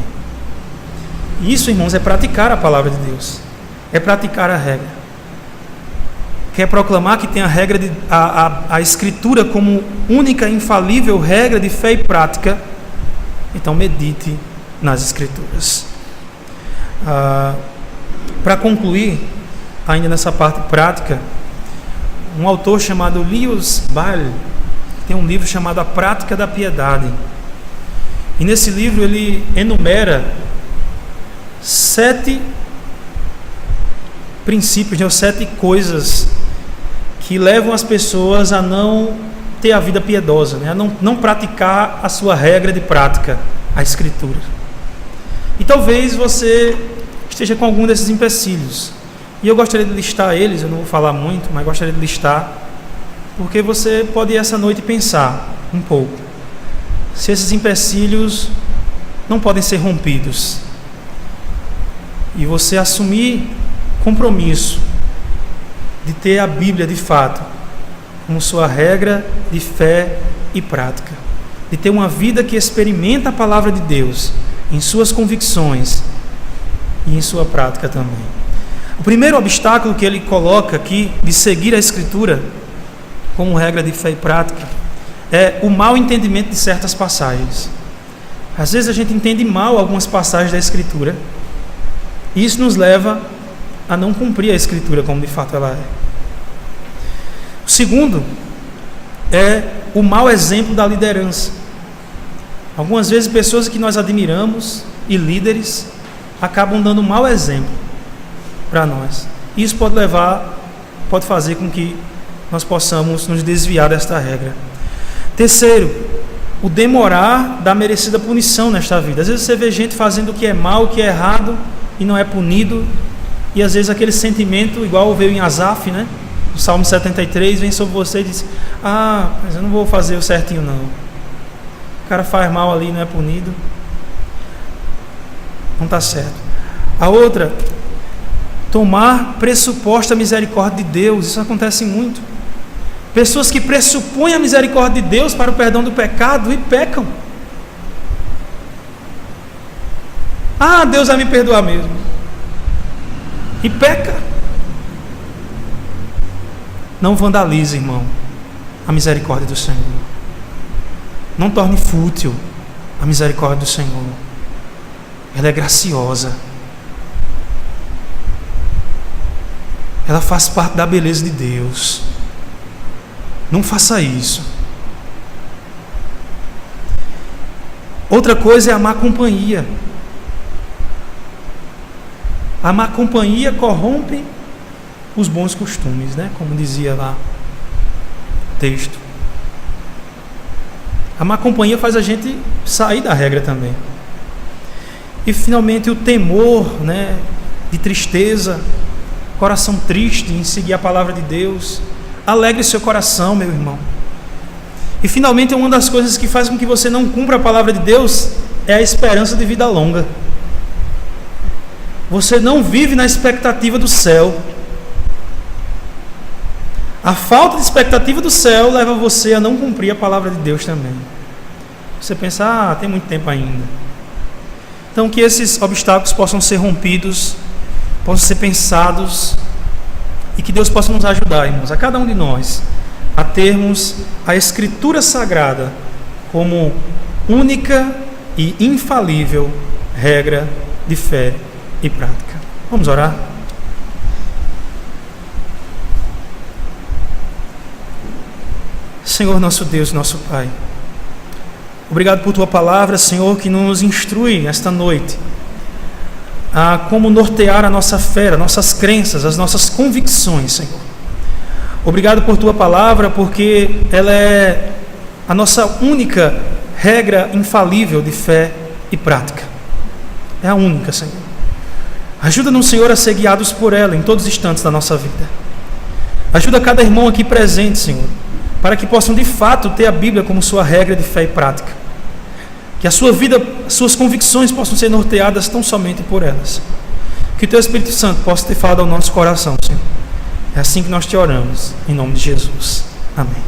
E isso, irmãos, é praticar a palavra de Deus, é praticar a regra. Quer proclamar que tem a regra a Escritura como única e infalível regra de fé e prática? Então medite nas Escrituras. Para concluir, ainda nessa parte prática, um autor chamado Lewis Ball tem um livro chamado A Prática da Piedade. E nesse livro ele enumera 7 princípios, 7 coisas que levam as pessoas a não ter a vida piedosa, a não praticar a sua regra de prática, a Escritura. E talvez você esteja com algum desses empecilhos. E eu gostaria de listar eles, eu não vou falar muito, mas gostaria de listar, porque você pode ir essa noite pensar um pouco se esses empecilhos não podem ser rompidos. E você assumir compromisso de ter a Bíblia de fato como sua regra de fé e prática, de ter uma vida que experimenta a palavra de Deus em suas convicções e em sua prática também. O primeiro obstáculo que ele coloca aqui de seguir a Escritura como regra de fé e prática é o mau entendimento de certas passagens. Às vezes a gente entende mal algumas passagens da Escritura e isso nos leva a não cumprir a Escritura como de fato ela é. O segundo é o mau exemplo da liderança. Algumas vezes pessoas que nós admiramos e líderes acabam dando um mau exemplo para nós. Isso pode fazer com que nós possamos nos desviar desta regra. Terceiro, o demorar da merecida punição nesta vida. Às vezes você vê gente fazendo o que é mal, o que é errado e não é punido, e às vezes aquele sentimento, igual veio em Asaf, o Salmo 73, vem sobre você e diz: mas eu não vou fazer o certinho não. O cara faz mal ali e não é punido. Não está certo. A outra, tomar pressuposta misericórdia de Deus. Isso acontece muito. Pessoas que pressupõem a misericórdia de Deus para o perdão do pecado e pecam. Deus vai me perdoar mesmo. E peca. Não vandalize, irmão, a misericórdia do Senhor. Não torne fútil a misericórdia do Senhor. Ela é graciosa. ela faz parte da beleza de Deus. Não faça isso. Outra coisa é a má companhia. A má companhia corrompe os bons costumes, né? Como dizia lá o texto. A má companhia faz a gente sair da regra também. E finalmente o temor, né, de tristeza, coração triste em seguir a palavra de Deus. Alegre seu coração, meu irmão. E finalmente uma das coisas que faz com que você não cumpra a palavra de Deus é a esperança de vida longa. Você não vive na expectativa do céu. A falta de expectativa do céu leva você a não cumprir a palavra de Deus também. Você pensa, tem muito tempo ainda. Então que esses obstáculos possam ser rompidos, possam ser pensados, e que Deus possa nos ajudar, irmãos, a cada um de nós, a termos a Escritura Sagrada como única e infalível regra de fé e prática. Vamos orar? Senhor nosso Deus, nosso Pai, obrigado por Tua palavra, Senhor, que nos instrui nesta noite a como nortear a nossa fé, as nossas crenças, as nossas convicções, Senhor. Obrigado por Tua palavra, porque ela é a nossa única regra infalível de fé e prática. É a única, Senhor. Ajuda-nos, Senhor, a ser guiados por ela em todos os instantes da nossa vida. Ajuda cada irmão aqui presente, Senhor, para que possam de fato ter a Bíblia como sua regra de fé e prática. Que a sua vida, suas convicções possam ser norteadas tão somente por elas. Que o Teu Espírito Santo possa ter falado ao nosso coração, Senhor. É assim que nós te oramos, em nome de Jesus. Amém.